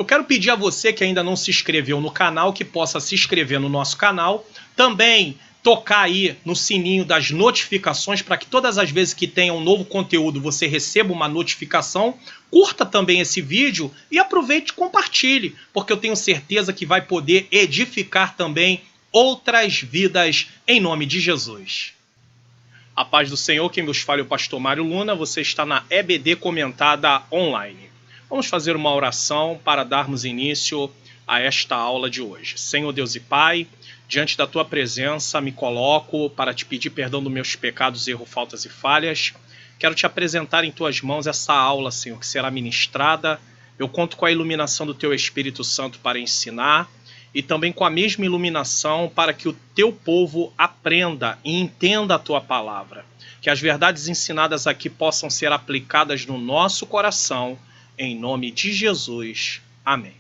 Eu quero pedir a você que ainda não se inscreveu no canal, que possa se inscrever no nosso canal. Também tocar aí no sininho das notificações para que todas as vezes que tenha um novo conteúdo você receba uma notificação. Curta também esse vídeo e aproveite e compartilhe, porque eu tenho certeza que vai poder edificar também outras vidas em nome de Jesus. A paz do Senhor, quem vos fala é o pastor Mário Luna, você está na EBD Comentada Online. Vamos fazer uma oração para darmos início a esta aula de hoje. Senhor Deus e Pai, diante da Tua presença me coloco para te pedir perdão dos meus pecados, erros, faltas e falhas. Quero te apresentar em Tuas mãos essa aula, Senhor, que será ministrada. Eu conto com a iluminação do Teu Espírito Santo para ensinar e também com a mesma iluminação para que o Teu povo aprenda e entenda a Tua palavra. Que as verdades ensinadas aqui possam ser aplicadas no nosso coração, em nome de Jesus. Amém.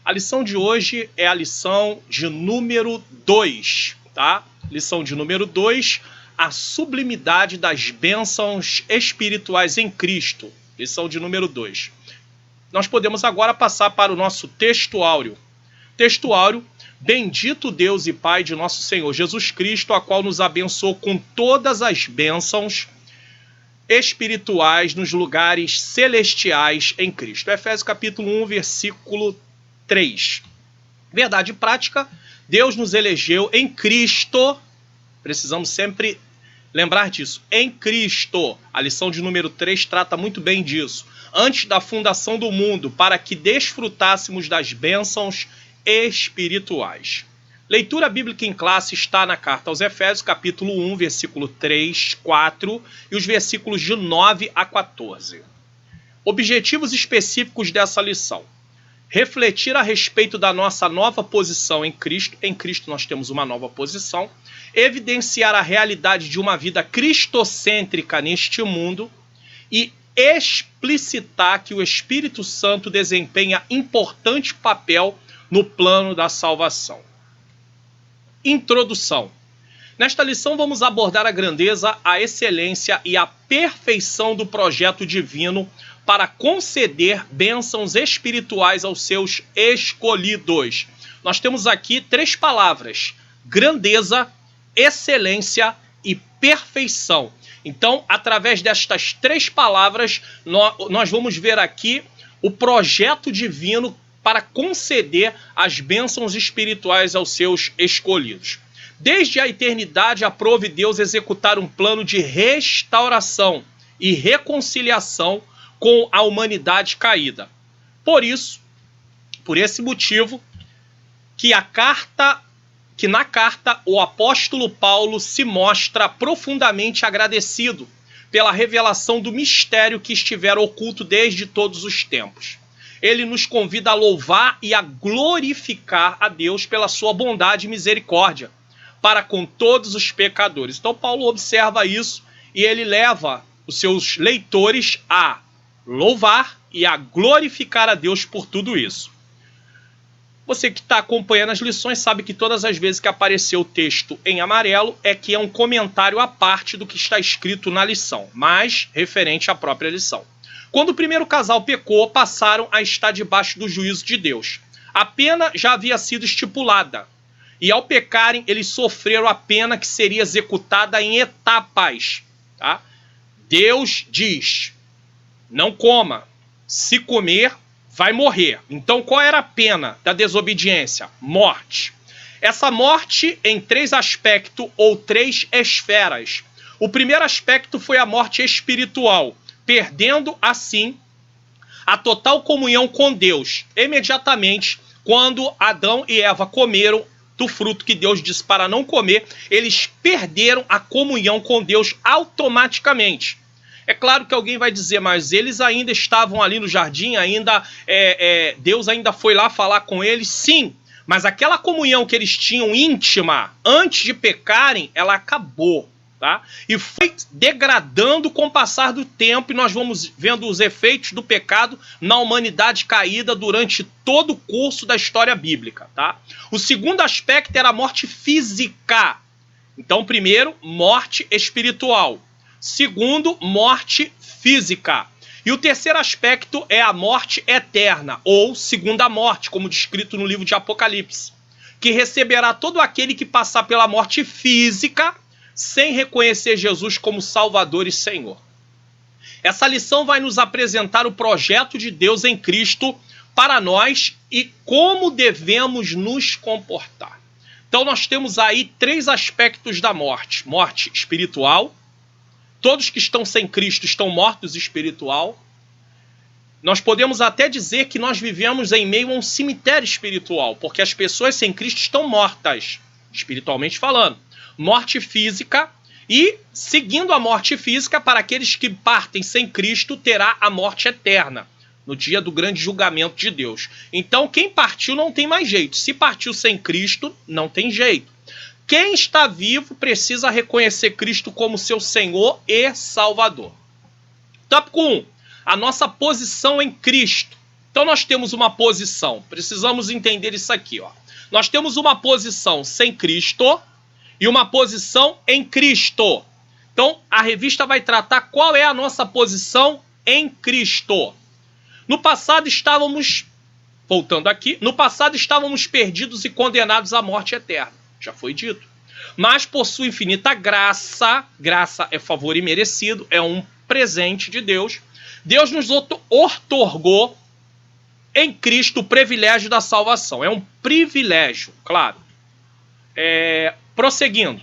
A lição de hoje é a lição de número 2, tá? Lição de número 2, a sublimidade das bênçãos espirituais em Cristo. Lição de número 2. Nós podemos agora passar para o nosso texto áureo. Texto áureo, bendito Deus e Pai de nosso Senhor Jesus Cristo, a qual nos abençoou com todas as bênçãos espirituais nos lugares celestiais em Cristo. Efésios capítulo 1, versículo 3. Verdade prática, Deus nos elegeu em Cristo, precisamos sempre lembrar disso, em Cristo. A lição de número 3 trata muito bem disso. Antes da fundação do mundo, para que desfrutássemos das bênçãos espirituais. Leitura bíblica em classe está na carta aos Efésios, capítulo 1, versículo 3, 4 e os versículos de 9 a 14. Objetivos específicos dessa lição. Refletir a respeito da nossa nova posição em Cristo. Em Cristo nós temos uma nova posição. Evidenciar a realidade de uma vida cristocêntrica neste mundo. E explicitar que o Espírito Santo desempenha importante papel no plano da salvação. Introdução. Nesta lição vamos abordar a grandeza, a excelência e a perfeição do projeto divino para conceder bênçãos espirituais aos seus escolhidos. Nós temos aqui 3 palavras: grandeza, excelência e perfeição. Então, através destas 3 palavras, nós vamos ver aqui o projeto divino para conceder as bênçãos espirituais aos seus escolhidos. Desde a eternidade, aprove Deus executar um plano de restauração e reconciliação com a humanidade caída. Por isso, por esse motivo, que na carta o apóstolo Paulo se mostra profundamente agradecido pela revelação do mistério que estivera oculto desde todos os tempos. Ele nos convida a louvar e a glorificar a Deus pela sua bondade e misericórdia para com todos os pecadores. Então Paulo observa isso e ele leva os seus leitores a louvar e a glorificar a Deus por tudo isso. Você que está acompanhando as lições sabe que todas as vezes que apareceu o texto em amarelo é que é um comentário à parte do que está escrito na lição, mas referente à própria lição. Quando o primeiro casal pecou, passaram a estar debaixo do juízo de Deus. A pena já havia sido estipulada. E ao pecarem, eles sofreram a pena que seria executada em etapas. Tá? Deus diz, não coma. Se comer, vai morrer. Então qual era a pena da desobediência? Morte. Essa morte em 3 aspectos ou 3 esferas. O primeiro aspecto foi a morte espiritual, perdendo, assim, a total comunhão com Deus. Imediatamente, quando Adão e Eva comeram do fruto que Deus disse para não comer, eles perderam a comunhão com Deus automaticamente. É claro que alguém vai dizer, mas eles ainda estavam ali no jardim, Deus ainda foi lá falar com eles? Sim, mas aquela comunhão que eles tinham íntima antes de pecarem, ela acabou. Tá? E foi degradando com o passar do tempo, e nós vamos vendo os efeitos do pecado na humanidade caída durante todo o curso da história bíblica. Tá? O segundo aspecto era a morte física. Então, primeiro, morte espiritual. Segundo, morte física. E o terceiro aspecto é a morte eterna, ou segunda morte, como descrito no livro de Apocalipse, que receberá todo aquele que passar pela morte física sem reconhecer Jesus como Salvador e Senhor. Essa lição vai nos apresentar o projeto de Deus em Cristo para nós e como devemos nos comportar. Então nós temos aí 3 aspectos da morte. Morte espiritual. Todos que estão sem Cristo estão mortos espiritual. Nós podemos até dizer que nós vivemos em meio a um cemitério espiritual, porque as pessoas sem Cristo estão mortas, espiritualmente falando. Morte física e, seguindo a morte física, para aqueles que partem sem Cristo, terá a morte eterna, no dia do grande julgamento de Deus. Então, quem partiu não tem mais jeito. Se partiu sem Cristo, não tem jeito. Quem está vivo precisa reconhecer Cristo como seu Senhor e Salvador. Tópico 1. A nossa posição em Cristo. Então nós temos uma posição. Precisamos entender isso aqui. Ó. Nós temos uma posição sem Cristo e uma posição em Cristo. Então a revista vai tratar qual é a nossa posição em Cristo. No passado estávamos, voltando aqui, no passado estávamos perdidos e condenados à morte eterna. Já foi dito. Mas por sua infinita graça, graça é favor imerecido, é um presente de Deus, Deus nos outorgou em Cristo o privilégio da salvação. É um privilégio, claro. Prosseguindo.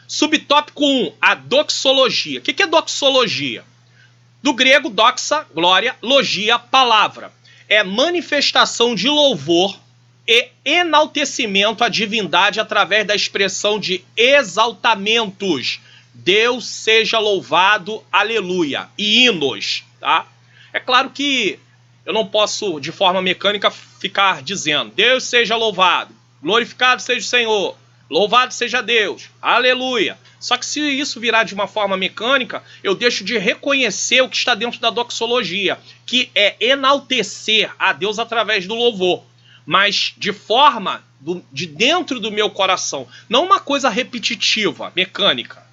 Subtópico 1, a doxologia. O que é doxologia? Do grego, doxa, glória, logia, palavra. É manifestação de louvor e enaltecimento à divindade através da expressão de exaltamentos. Deus seja louvado, aleluia, e hinos, tá? É claro que eu não posso, de forma mecânica, ficar dizendo Deus seja louvado, glorificado seja o Senhor, louvado seja Deus, aleluia. Só que se isso virar de uma forma mecânica, eu deixo de reconhecer o que está dentro da doxologia, que é enaltecer a Deus através do louvor, mas de forma de dentro do meu coração, não uma coisa repetitiva, mecânica.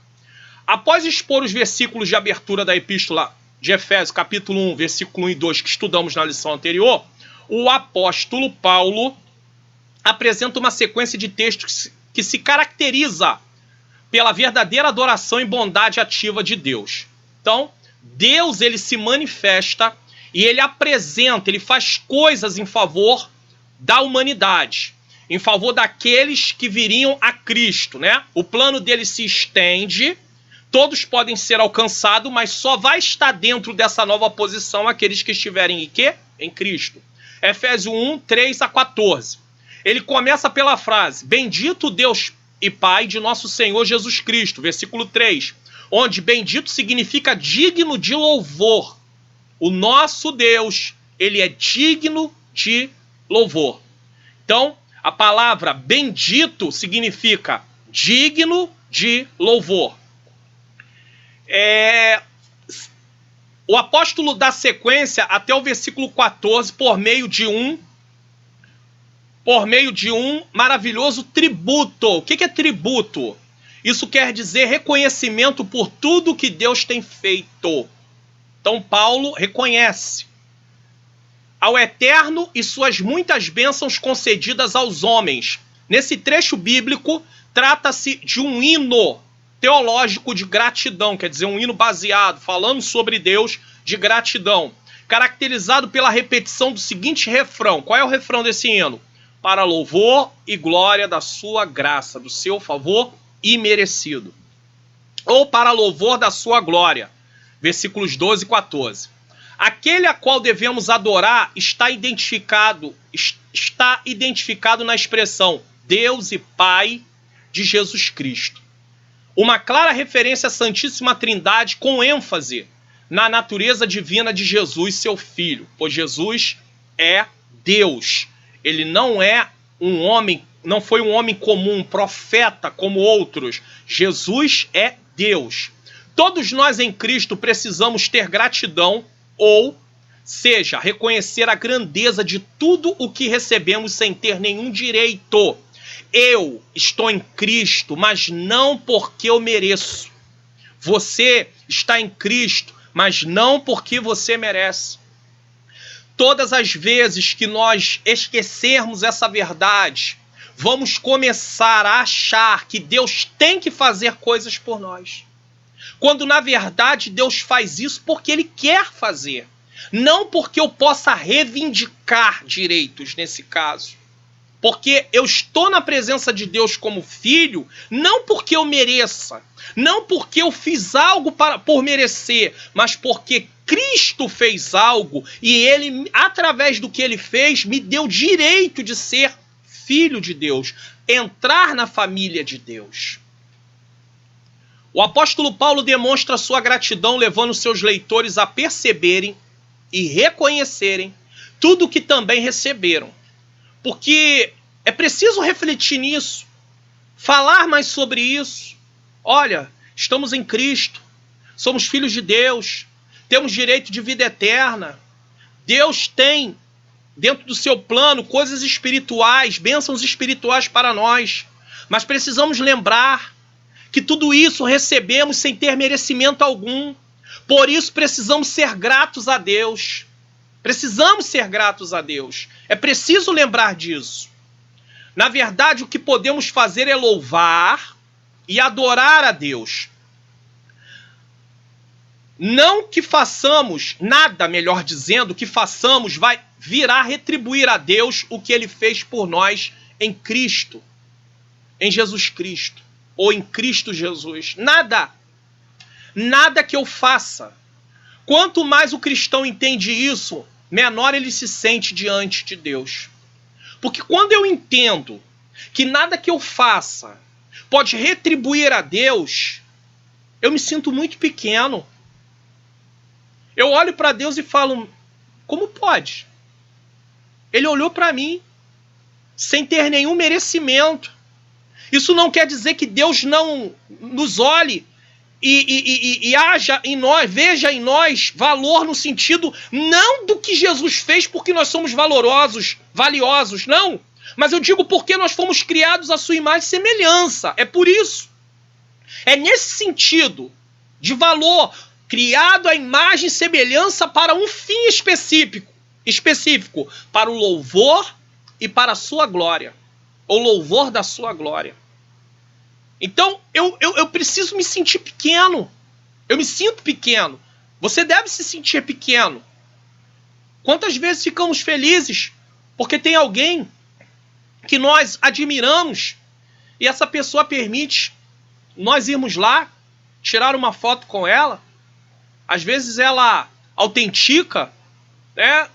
Após expor os versículos de abertura da epístola de Efésios, capítulo 1, versículo 1 e 2, que estudamos na lição anterior, o apóstolo Paulo apresenta uma sequência de textos que se caracteriza pela verdadeira adoração e bondade ativa de Deus. Então, Deus, ele se manifesta e ele apresenta, ele faz coisas em favor da humanidade, em favor daqueles que viriam a Cristo, né? O plano dele se estende, todos podem ser alcançados, mas só vai estar dentro dessa nova posição aqueles que estiverem em quê? Em Cristo. Efésios 1, 3 a 14. Ele começa pela frase, bendito Deus e Pai de nosso Senhor Jesus Cristo, versículo 3, onde bendito significa digno de louvor. O nosso Deus, ele é digno de louvor. Então, a palavra bendito significa digno de louvor. O apóstolo dá sequência até o versículo 14 por meio de um maravilhoso tributo. O que é tributo? Isso quer dizer reconhecimento por tudo que Deus tem feito. Então Paulo reconhece ao Eterno e suas muitas bênçãos concedidas aos homens. Nesse trecho bíblico, trata-se de um hino teológico de gratidão, quer dizer, um hino baseado, falando sobre Deus, de gratidão, caracterizado pela repetição do seguinte refrão. Qual é o refrão desse hino? Para louvor e glória da sua graça, do seu favor imerecido. Ou para louvor da sua glória. Versículos 12 e 14. Aquele a qual devemos adorar está identificado na expressão Deus e Pai de Jesus Cristo. Uma clara referência à Santíssima Trindade com ênfase na natureza divina de Jesus, seu Filho. Pois Jesus é Deus. Ele não é um homem, não foi um homem comum, um profeta como outros. Jesus é Deus. Todos nós em Cristo precisamos ter gratidão, ou seja, reconhecer a grandeza de tudo o que recebemos sem ter nenhum direito. Eu estou em Cristo, mas não porque eu mereço. Você está em Cristo, mas não porque você merece. Todas as vezes que nós esquecermos essa verdade, vamos começar a achar que Deus tem que fazer coisas por nós. Quando na verdade Deus faz isso porque Ele quer fazer. Não porque eu possa reivindicar direitos nesse caso. Porque eu estou na presença de Deus como filho, não porque eu mereça, não porque eu fiz algo por merecer, mas porque Cristo fez algo e Ele, através do que Ele fez, me deu direito de ser filho de Deus, entrar na família de Deus. O apóstolo Paulo demonstra sua gratidão levando seus leitores a perceberem e reconhecerem tudo o que também receberam. Porque é preciso refletir nisso, falar mais sobre isso. Olha, estamos em Cristo, somos filhos de Deus, temos direito de vida eterna. Deus tem, dentro do seu plano, coisas espirituais, bênçãos espirituais para nós. Mas precisamos lembrar que tudo isso recebemos sem ter merecimento algum. Por isso precisamos ser gratos a Deus. Precisamos ser gratos a Deus. É preciso lembrar disso. Na verdade, o que podemos fazer é louvar e adorar a Deus. Não que façamos nada, melhor dizendo, que façamos virá retribuir a Deus o que Ele fez por nós em Cristo, em Jesus Cristo, ou em Cristo Jesus. Nada. Nada que eu faça. Quanto mais o cristão entende isso, menor ele se sente diante de Deus. Porque quando eu entendo que nada que eu faça pode retribuir a Deus, eu me sinto muito pequeno. Eu olho para Deus e falo, como pode? Ele olhou para mim sem ter nenhum merecimento. Isso não quer dizer que Deus não nos olhe e haja em nós, veja em nós valor no sentido não do que Jesus fez porque nós somos valiosos, não. Mas eu digo porque nós fomos criados à sua imagem e semelhança. É por isso. É nesse sentido de valor, criado à imagem e semelhança para um fim específico, para o louvor e para a sua glória. O louvor da sua glória. Então, eu preciso me sentir pequeno. Eu me sinto pequeno. Você deve se sentir pequeno. Quantas vezes ficamos felizes porque tem alguém que nós admiramos e essa pessoa permite nós irmos lá, tirar uma foto com ela. Às vezes ela autentica, né,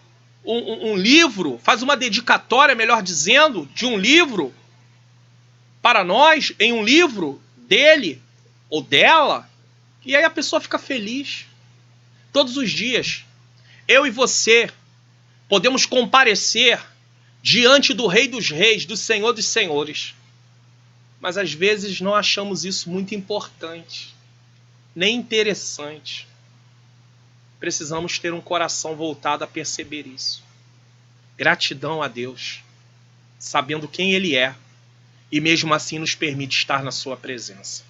um livro, faz uma dedicatória, melhor dizendo, de um livro para nós, em um livro dele ou dela, e aí a pessoa fica feliz. Todos os dias, eu e você podemos comparecer diante do Rei dos Reis, do Senhor dos Senhores. Mas às vezes não achamos isso muito importante, nem interessante. Precisamos ter um coração voltado a perceber isso. Gratidão a Deus, sabendo quem Ele é, e mesmo assim nos permite estar na sua presença.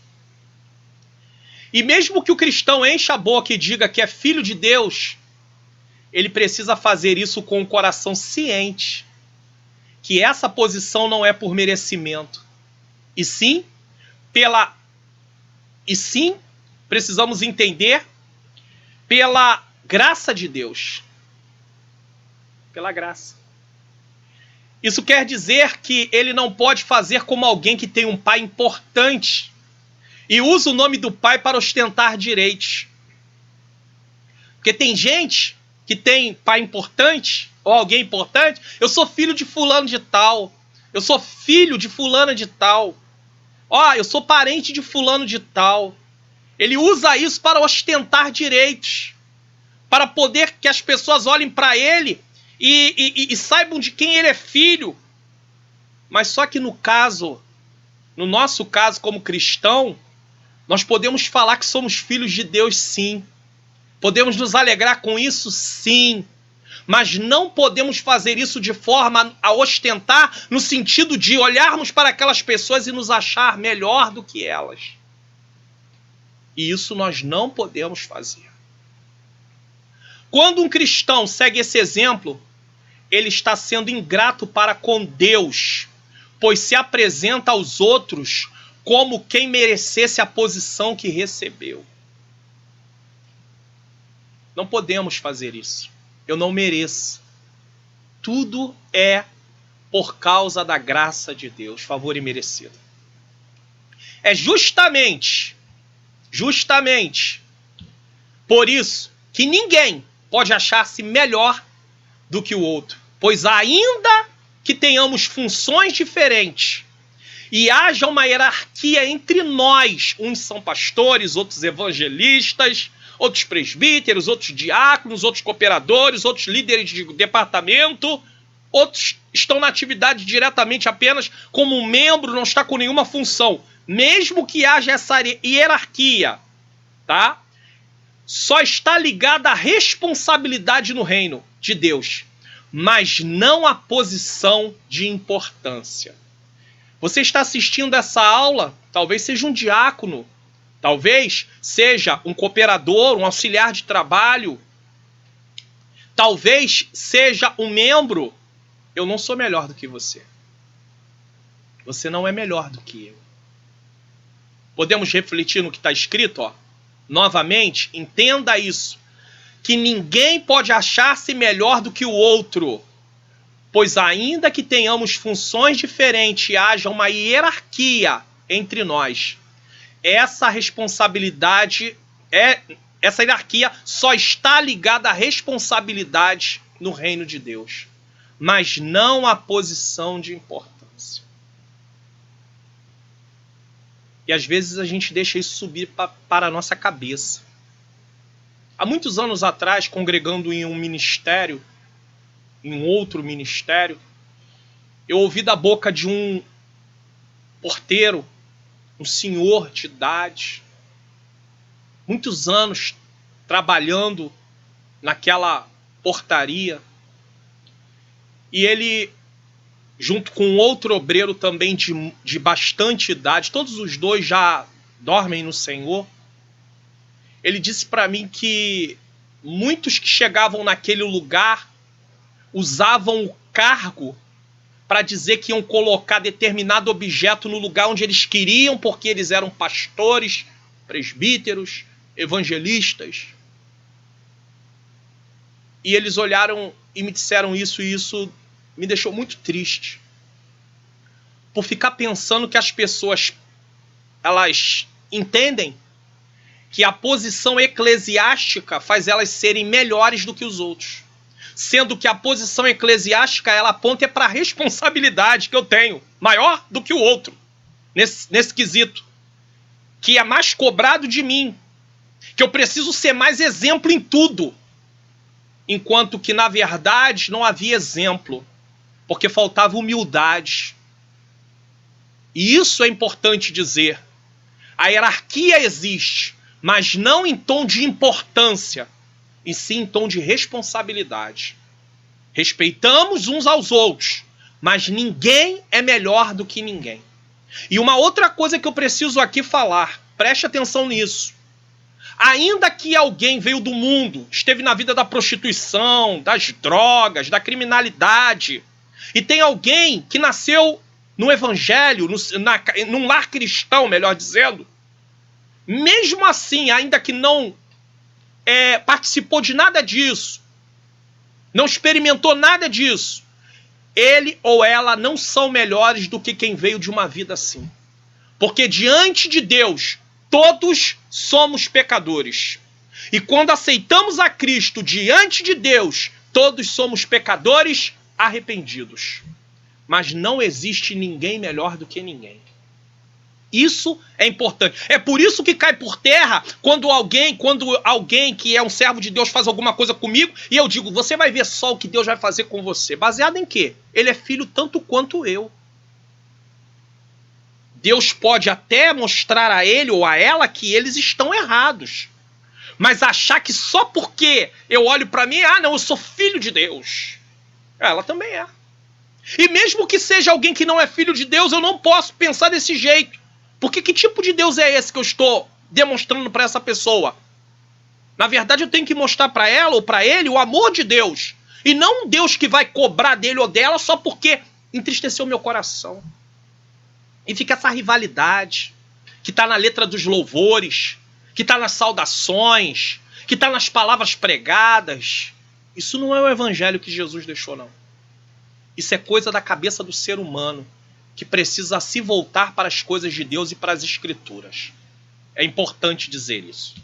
E mesmo que o cristão encha a boca e diga que é filho de Deus, ele precisa fazer isso com o coração ciente que essa posição não é por merecimento, e sim precisamos entender pela graça de Deus. Pela graça. Isso quer dizer que ele não pode fazer como alguém que tem um pai importante e usa o nome do pai para ostentar direitos. Porque tem gente que tem pai importante ou alguém importante. Eu sou filho de fulano de tal. Eu sou filho de fulana de tal. Eu sou parente de fulano de tal. Ele usa isso para ostentar direitos, para poder que as pessoas olhem para ele e saibam de quem ele é filho. Mas só que no nosso caso como cristão, nós podemos falar que somos filhos de Deus, sim. Podemos nos alegrar com isso, sim. Mas não podemos fazer isso de forma a ostentar, no sentido de olharmos para aquelas pessoas e nos achar melhor do que elas. E isso nós não podemos fazer. Quando um cristão segue esse exemplo, ele está sendo ingrato para com Deus, pois se apresenta aos outros como quem merecesse a posição que recebeu. Não podemos fazer isso. Eu não mereço. Tudo é por causa da graça de Deus, favor imerecido. É justamente por isso que ninguém pode achar-se melhor do que o outro. Pois ainda que tenhamos funções diferentes e haja uma hierarquia entre nós, uns são pastores, outros evangelistas, outros presbíteros, outros diáconos, outros cooperadores, outros líderes de departamento, outros estão na atividade diretamente apenas como um membro, não está com nenhuma função. Mesmo que haja essa hierarquia, tá? Só está ligada à responsabilidade no reino de Deus, mas não à posição de importância. Você está assistindo essa aula, talvez seja um diácono, talvez seja um cooperador, um auxiliar de trabalho, talvez seja um membro. Eu não sou melhor do que você. Você não é melhor do que eu. Podemos refletir no que está escrito, ó. Novamente, entenda isso, que ninguém pode achar-se melhor do que o outro, pois ainda que tenhamos funções diferentes e haja uma hierarquia entre nós, essa hierarquia só está ligada à responsabilidade no reino de Deus, mas não à posição de importância. E às vezes a gente deixa isso subir para a nossa cabeça. Há muitos anos atrás, congregando em um ministério, em um outro ministério, eu ouvi da boca de um porteiro, um senhor de idade, muitos anos trabalhando naquela portaria, e ele, junto com outro obreiro também de bastante idade, todos os dois já dormem no Senhor, ele disse para mim que muitos que chegavam naquele lugar usavam o cargo para dizer que iam colocar determinado objeto no lugar onde eles queriam, porque eles eram pastores, presbíteros, evangelistas. E eles olharam e me disseram isso, e isso me deixou muito triste. Por ficar pensando que as pessoas, elas entendem que a posição eclesiástica faz elas serem melhores do que os outros. Sendo que a posição eclesiástica, ela aponta para a responsabilidade que eu tenho, maior do que o outro, nesse quesito. Que é mais cobrado de mim. Que eu preciso ser mais exemplo em tudo. Enquanto que, na verdade, não havia exemplo. Porque faltava humildade. E isso é importante dizer. A hierarquia existe, mas não em tom de importância, e sim em tom de responsabilidade. Respeitamos uns aos outros, mas ninguém é melhor do que ninguém. E uma outra coisa que eu preciso aqui falar, preste atenção nisso. Ainda que alguém veio do mundo, esteve na vida da prostituição, das drogas, da criminalidade, e tem alguém que nasceu no evangelho, num lar cristão, melhor dizendo, mesmo assim, ainda que não participou de nada disso, não experimentou nada disso, ele ou ela não são melhores do que quem veio de uma vida assim. Porque diante de Deus, todos somos pecadores. E quando aceitamos a Cristo diante de Deus, todos somos pecadores arrependidos. Mas não existe ninguém melhor do que ninguém. Isso é importante. É por isso que cai por terra quando alguém que é um servo de Deus faz alguma coisa comigo e eu digo, você vai ver só o que Deus vai fazer com você. Baseado em quê? Ele é filho tanto quanto eu. Deus pode até mostrar a ele ou a ela que eles estão errados. Mas achar que só porque eu olho para mim, não, eu sou filho de Deus. Ela também é. E mesmo que seja alguém que não é filho de Deus, eu não posso pensar desse jeito. Porque que tipo de Deus é esse que eu estou demonstrando para essa pessoa? Na verdade, eu tenho que mostrar para ela ou para ele o amor de Deus. E não um Deus que vai cobrar dele ou dela só porque entristeceu meu coração. E fica essa rivalidade que está na letra dos louvores, que está nas saudações, que está nas palavras pregadas. Isso não é o evangelho que Jesus deixou, não. Isso é coisa da cabeça do ser humano, que precisa se voltar para as coisas de Deus e para as Escrituras. É importante dizer isso.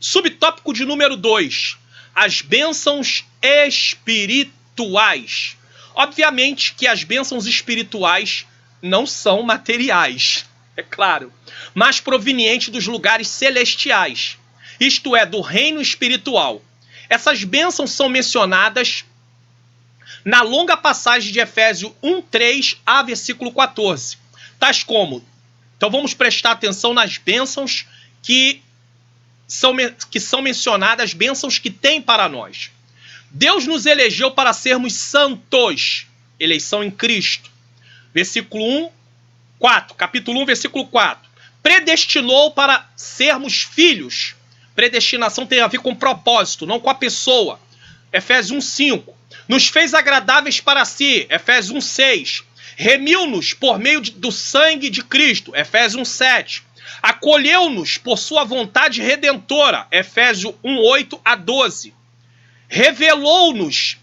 Subtópico de número 2. As bênçãos espirituais. Obviamente que as bênçãos espirituais não são materiais, é claro, mas provenientes dos lugares celestiais, isto é, do reino espiritual. Essas bênçãos são mencionadas na longa passagem de Efésios 1:3 a versículo 14, tais como, então vamos prestar atenção nas bênçãos que são mencionadas, as bênçãos que tem para nós. Deus nos elegeu para sermos santos, eleição em Cristo. Versículo 4, capítulo 1, versículo 4. Predestinou para sermos filhos. Predestinação tem a ver com propósito, não com a pessoa. Efésios 1:5. Nos fez agradáveis para si. Efésios 1:6. Remiu-nos por meio do sangue de Cristo. Efésios 1:7. Acolheu-nos por sua vontade redentora. Efésios 1:8 a 12. Revelou-nos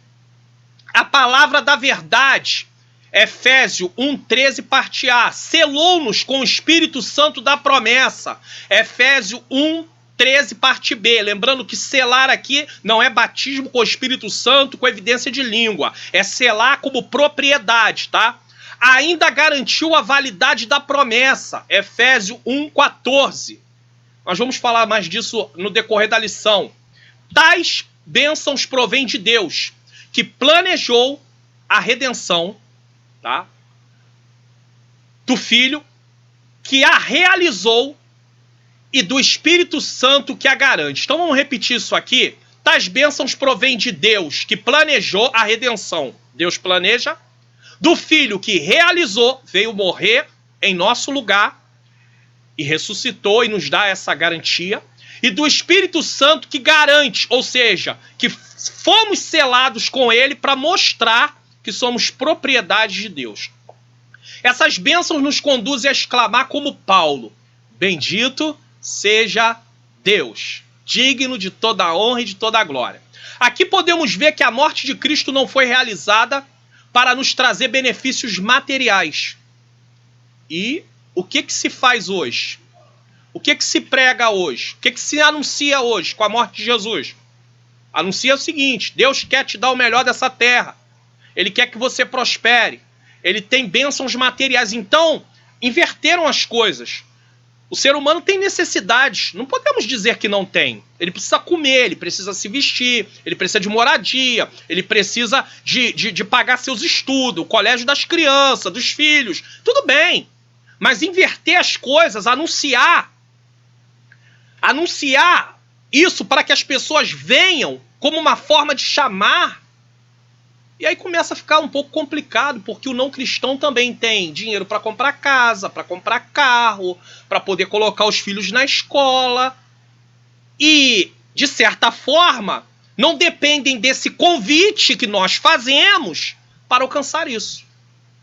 a palavra da verdade. Efésios 1:13, parte A. Selou-nos com o Espírito Santo da promessa. Efésios 1:13, parte B. Lembrando que selar aqui não é batismo com o Espírito Santo com evidência de língua. É selar como propriedade, tá? Ainda garantiu a validade da promessa. Efésios 1:14. Nós vamos falar mais disso no decorrer da lição. Tais bênçãos provêm de Deus, que planejou a redenção, tá, do Filho, que a realizou, e do Espírito Santo que a garante. Então vamos repetir isso aqui. Tais bênçãos provêm de Deus, que planejou a redenção. Deus planeja. Do Filho que realizou, veio morrer em nosso lugar e ressuscitou e nos dá essa garantia. E do Espírito Santo que garante, ou seja, que fomos selados com ele para mostrar que somos propriedade de Deus. Essas bênçãos nos conduzem a exclamar como Paulo: bendito seja Deus, digno de toda a honra e de toda a glória. Aqui podemos ver que a morte de Cristo não foi realizada para nos trazer benefícios materiais. E o que se faz hoje? O que se prega hoje? O que se anuncia hoje com a morte de Jesus? Anuncia o seguinte: Deus quer te dar o melhor dessa terra. Ele quer que você prospere. Ele tem bênçãos materiais. Então, inverteram as coisas. O ser humano tem necessidades. Não podemos dizer que não tem. Ele precisa comer, ele precisa se vestir, ele precisa de moradia, ele precisa de pagar seus estudos, o colégio das crianças, dos filhos. Tudo bem. Mas inverter as coisas, anunciar isso para que as pessoas venham como uma forma de chamar. E aí começa a ficar um pouco complicado, porque o não cristão também tem dinheiro para comprar casa, para comprar carro, para poder colocar os filhos na escola. E, de certa forma, não dependem desse convite que nós fazemos para alcançar isso.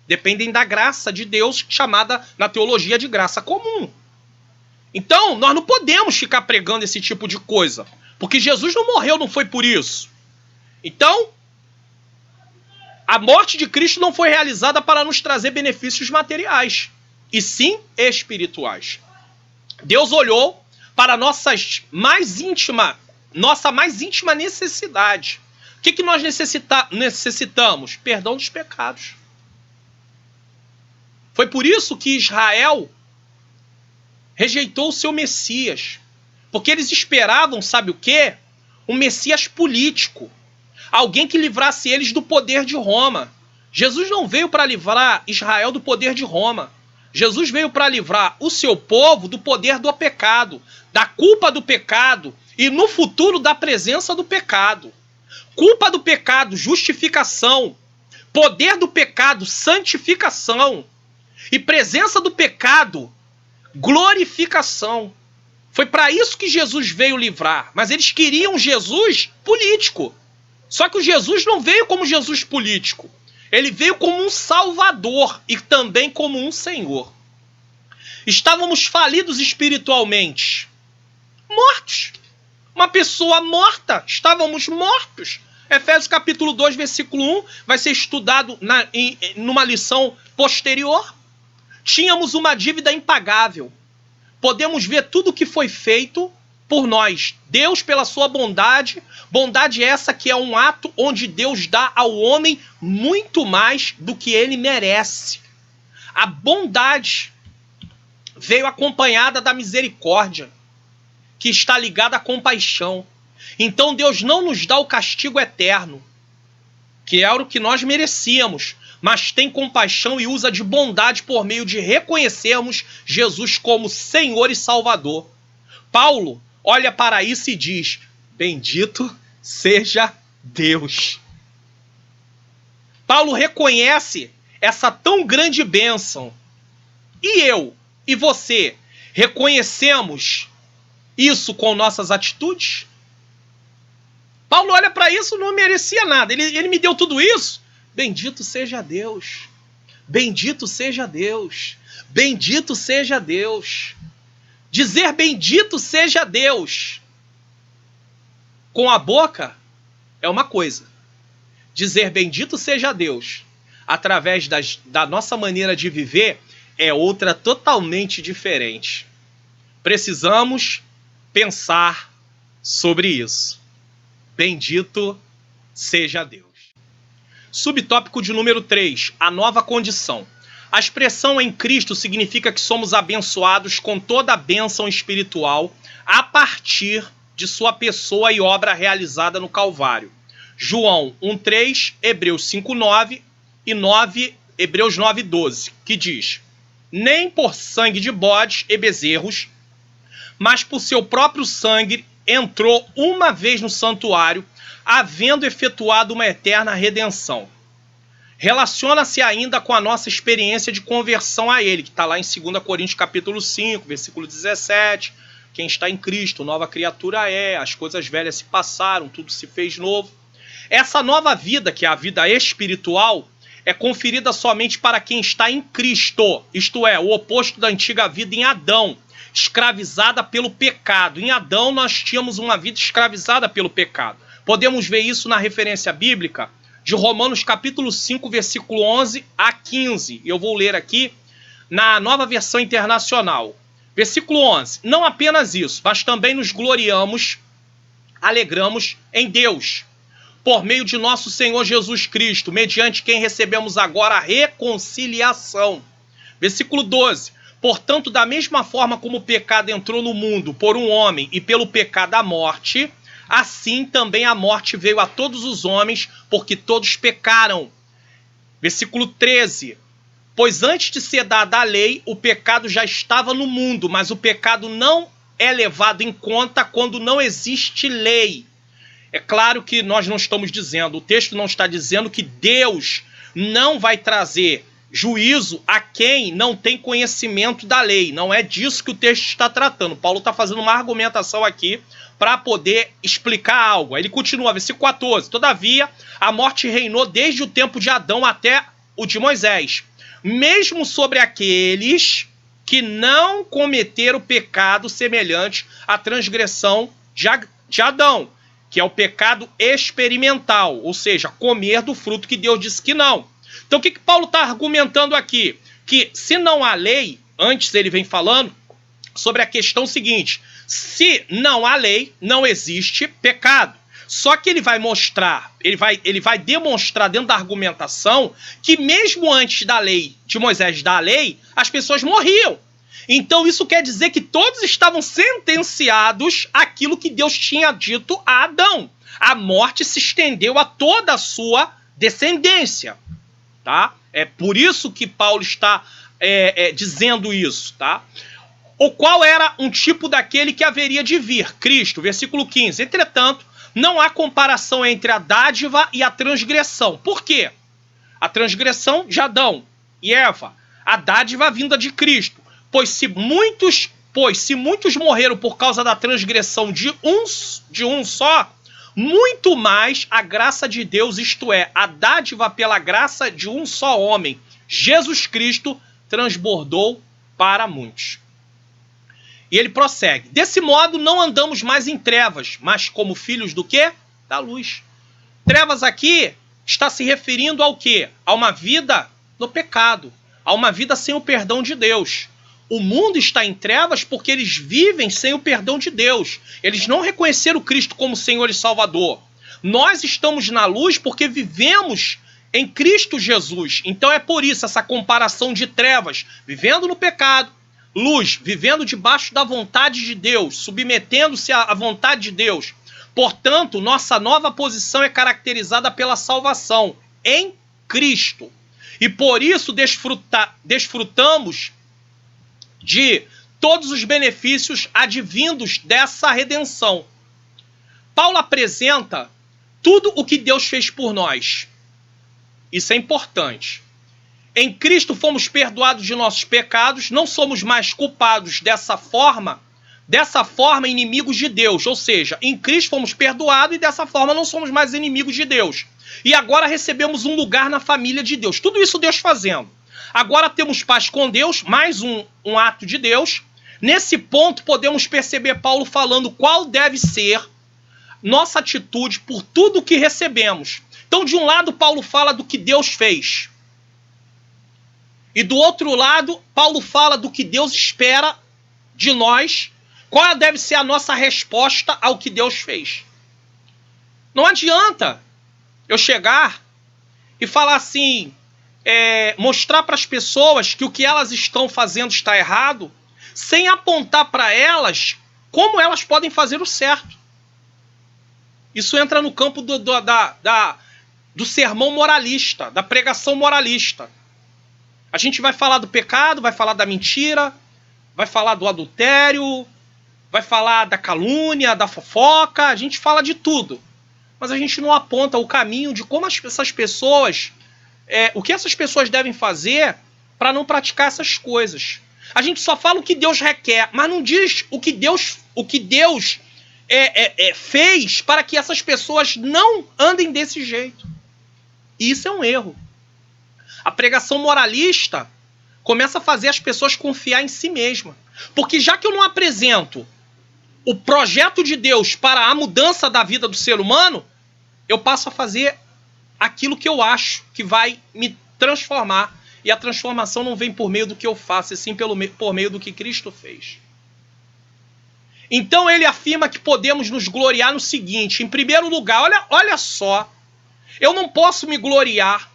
Dependem da graça de Deus, chamada na teologia de graça comum. Então, nós não podemos ficar pregando esse tipo de coisa, porque Jesus não morreu, não foi por isso. Então, a morte de Cristo não foi realizada para nos trazer benefícios materiais, e sim espirituais. Deus olhou para nossa mais íntima necessidade. O que nós necessitamos? Perdão dos pecados. Foi por isso que Israel rejeitou o seu Messias. Porque eles esperavam, sabe o quê? Um Messias político. Alguém que livrasse eles do poder de Roma. Jesus não veio para livrar Israel do poder de Roma. Jesus veio para livrar o seu povo do poder do pecado, da culpa do pecado e, no futuro, da presença do pecado. Culpa do pecado, justificação. Poder do pecado, santificação. E presença do pecado, glorificação. Foi para isso que Jesus veio livrar. Mas eles queriam Jesus político. Só que o Jesus não veio como Jesus político. Ele veio como um salvador e também como um senhor. Estávamos falidos espiritualmente. Mortos. Uma pessoa morta. Estávamos mortos. Efésios capítulo 2, versículo 1, vai ser estudado numa lição posterior. Tínhamos uma dívida impagável. Podemos ver tudo o que foi feito por nós. Deus, pela sua bondade, bondade essa que é um ato onde Deus dá ao homem muito mais do que ele merece. A bondade veio acompanhada da misericórdia, que está ligada à compaixão. Então Deus não nos dá o castigo eterno, que era o que nós merecíamos, mas tem compaixão e usa de bondade por meio de reconhecermos Jesus como Senhor e Salvador. Paulo olha para isso e diz: bendito seja Deus. Paulo reconhece essa tão grande bênção. E eu e você reconhecemos isso com nossas atitudes? Paulo olha para isso, não merecia nada. Ele me deu tudo isso. Bendito seja Deus. Bendito seja Deus. Bendito seja Deus. Dizer bendito seja Deus com a boca é uma coisa. Dizer bendito seja Deus através da nossa maneira de viver é outra totalmente diferente. Precisamos pensar sobre isso. Bendito seja Deus. Subtópico de número 3, a nova condição. A expressão em Cristo significa que somos abençoados com toda a bênção espiritual a partir de sua pessoa e obra realizada no Calvário. João 1,3, Hebreus 5,9 e Hebreus 9,12, que diz: nem por sangue de bodes e bezerros, mas por seu próprio sangue entrou uma vez no santuário, havendo efetuado uma eterna redenção. Relaciona-se ainda com a nossa experiência de conversão a ele, que está lá em 2 Coríntios capítulo 5, versículo 17. Quem está em Cristo, nova criatura é, as coisas velhas se passaram, tudo se fez novo. Essa nova vida, que é a vida espiritual, é conferida somente para quem está em Cristo, isto é, o oposto da antiga vida em Adão, escravizada pelo pecado. Em Adão nós tínhamos uma vida escravizada pelo pecado. Podemos ver isso na referência bíblica de Romanos capítulo 5, versículo 11 a 15. Eu vou ler aqui na Nova Versão Internacional. Versículo 11. Não apenas isso, mas também nos gloriamos, alegramos em Deus, por meio de nosso Senhor Jesus Cristo, mediante quem recebemos agora a reconciliação. Versículo 12. Portanto, da mesma forma como o pecado entrou no mundo por um homem e pelo pecado a morte, assim também a morte veio a todos os homens, porque todos pecaram. Versículo 13. Pois antes de ser dada a lei, o pecado já estava no mundo, mas o pecado não é levado em conta quando não existe lei. É claro que nós não estamos dizendo, o texto não está dizendo que Deus não vai trazer juízo a quem não tem conhecimento da lei. Não é disso que o texto está tratando. Paulo está fazendo uma argumentação aqui para poder explicar algo. Aí ele continua, versículo 14. Todavia, a morte reinou desde o tempo de Adão até o de Moisés, mesmo sobre aqueles que não cometeram pecado semelhante à transgressão de Adão, que é o pecado experimental, ou seja, comer do fruto que Deus disse que não. Então o que Paulo está argumentando aqui? Que se não há lei, antes ele vem falando sobre a questão seguinte: se não há lei, não existe pecado. Só que ele vai mostrar, ele vai demonstrar dentro da argumentação que mesmo antes da lei, de Moisés dar a lei, as pessoas morriam. Então isso quer dizer que todos estavam sentenciados àquilo que Deus tinha dito a Adão. A morte se estendeu a toda a sua descendência. Tá? É por isso que Paulo está dizendo isso. Tá? O qual era um tipo daquele que haveria de vir, Cristo, versículo 15. Entretanto, não há comparação entre a dádiva e a transgressão. Por quê? A transgressão de Adão e Eva, a dádiva vinda de Cristo. Pois se muitos Pois se muitos morreram por causa da transgressão de um só, muito mais a graça de Deus, isto é, a dádiva pela graça de um só homem, Jesus Cristo, transbordou para muitos. E ele prossegue: desse modo não andamos mais em trevas, mas como filhos do quê? Da luz. Trevas aqui está se referindo ao quê? A uma vida no pecado, a uma vida sem o perdão de Deus. O mundo está em trevas porque eles vivem sem o perdão de Deus. Eles não reconheceram Cristo como Senhor e Salvador. Nós estamos na luz porque vivemos em Cristo Jesus. Então é por isso essa comparação de trevas, vivendo no pecado, luz, vivendo debaixo da vontade de Deus, submetendo-se à vontade de Deus. Portanto, nossa nova posição é caracterizada pela salvação em Cristo. E por isso desfrutamos de todos os benefícios advindos dessa redenção. Paulo apresenta tudo o que Deus fez por nós. Isso é importante. Em Cristo fomos perdoados de nossos pecados, não somos mais culpados dessa forma inimigos de Deus. Ou seja, em Cristo fomos perdoados e dessa forma não somos mais inimigos de Deus. E agora recebemos um lugar na família de Deus. Tudo isso Deus fazendo. Agora temos paz com Deus, mais um ato de Deus. Nesse ponto podemos perceber Paulo falando qual deve ser nossa atitude por tudo que recebemos. Então, de um lado, Paulo fala do que Deus fez. E do outro lado, Paulo fala do que Deus espera de nós. Qual deve ser a nossa resposta ao que Deus fez? Não adianta eu chegar e falar assim, mostrar para as pessoas que o que elas estão fazendo está errado, sem apontar para elas como elas podem fazer o certo. Isso entra no campo do sermão moralista, da pregação moralista. A gente vai falar do pecado, vai falar da mentira, vai falar do adultério, vai falar da calúnia, da fofoca, a gente fala de tudo. Mas a gente não aponta o caminho de como essas pessoas, o que essas pessoas devem fazer para não praticar essas coisas. A gente só fala o que Deus requer, mas não diz o que Deus fez para que essas pessoas não andem desse jeito. E isso é um erro. A pregação moralista começa a fazer as pessoas confiar em si mesma. Porque já que eu não apresento o projeto de Deus para a mudança da vida do ser humano, eu passo a fazer aquilo que eu acho que vai me transformar. E a transformação não vem por meio do que eu faço, e sim por meio do que Cristo fez. Então ele afirma que podemos nos gloriar no seguinte: em primeiro lugar, olha só, eu não posso me gloriar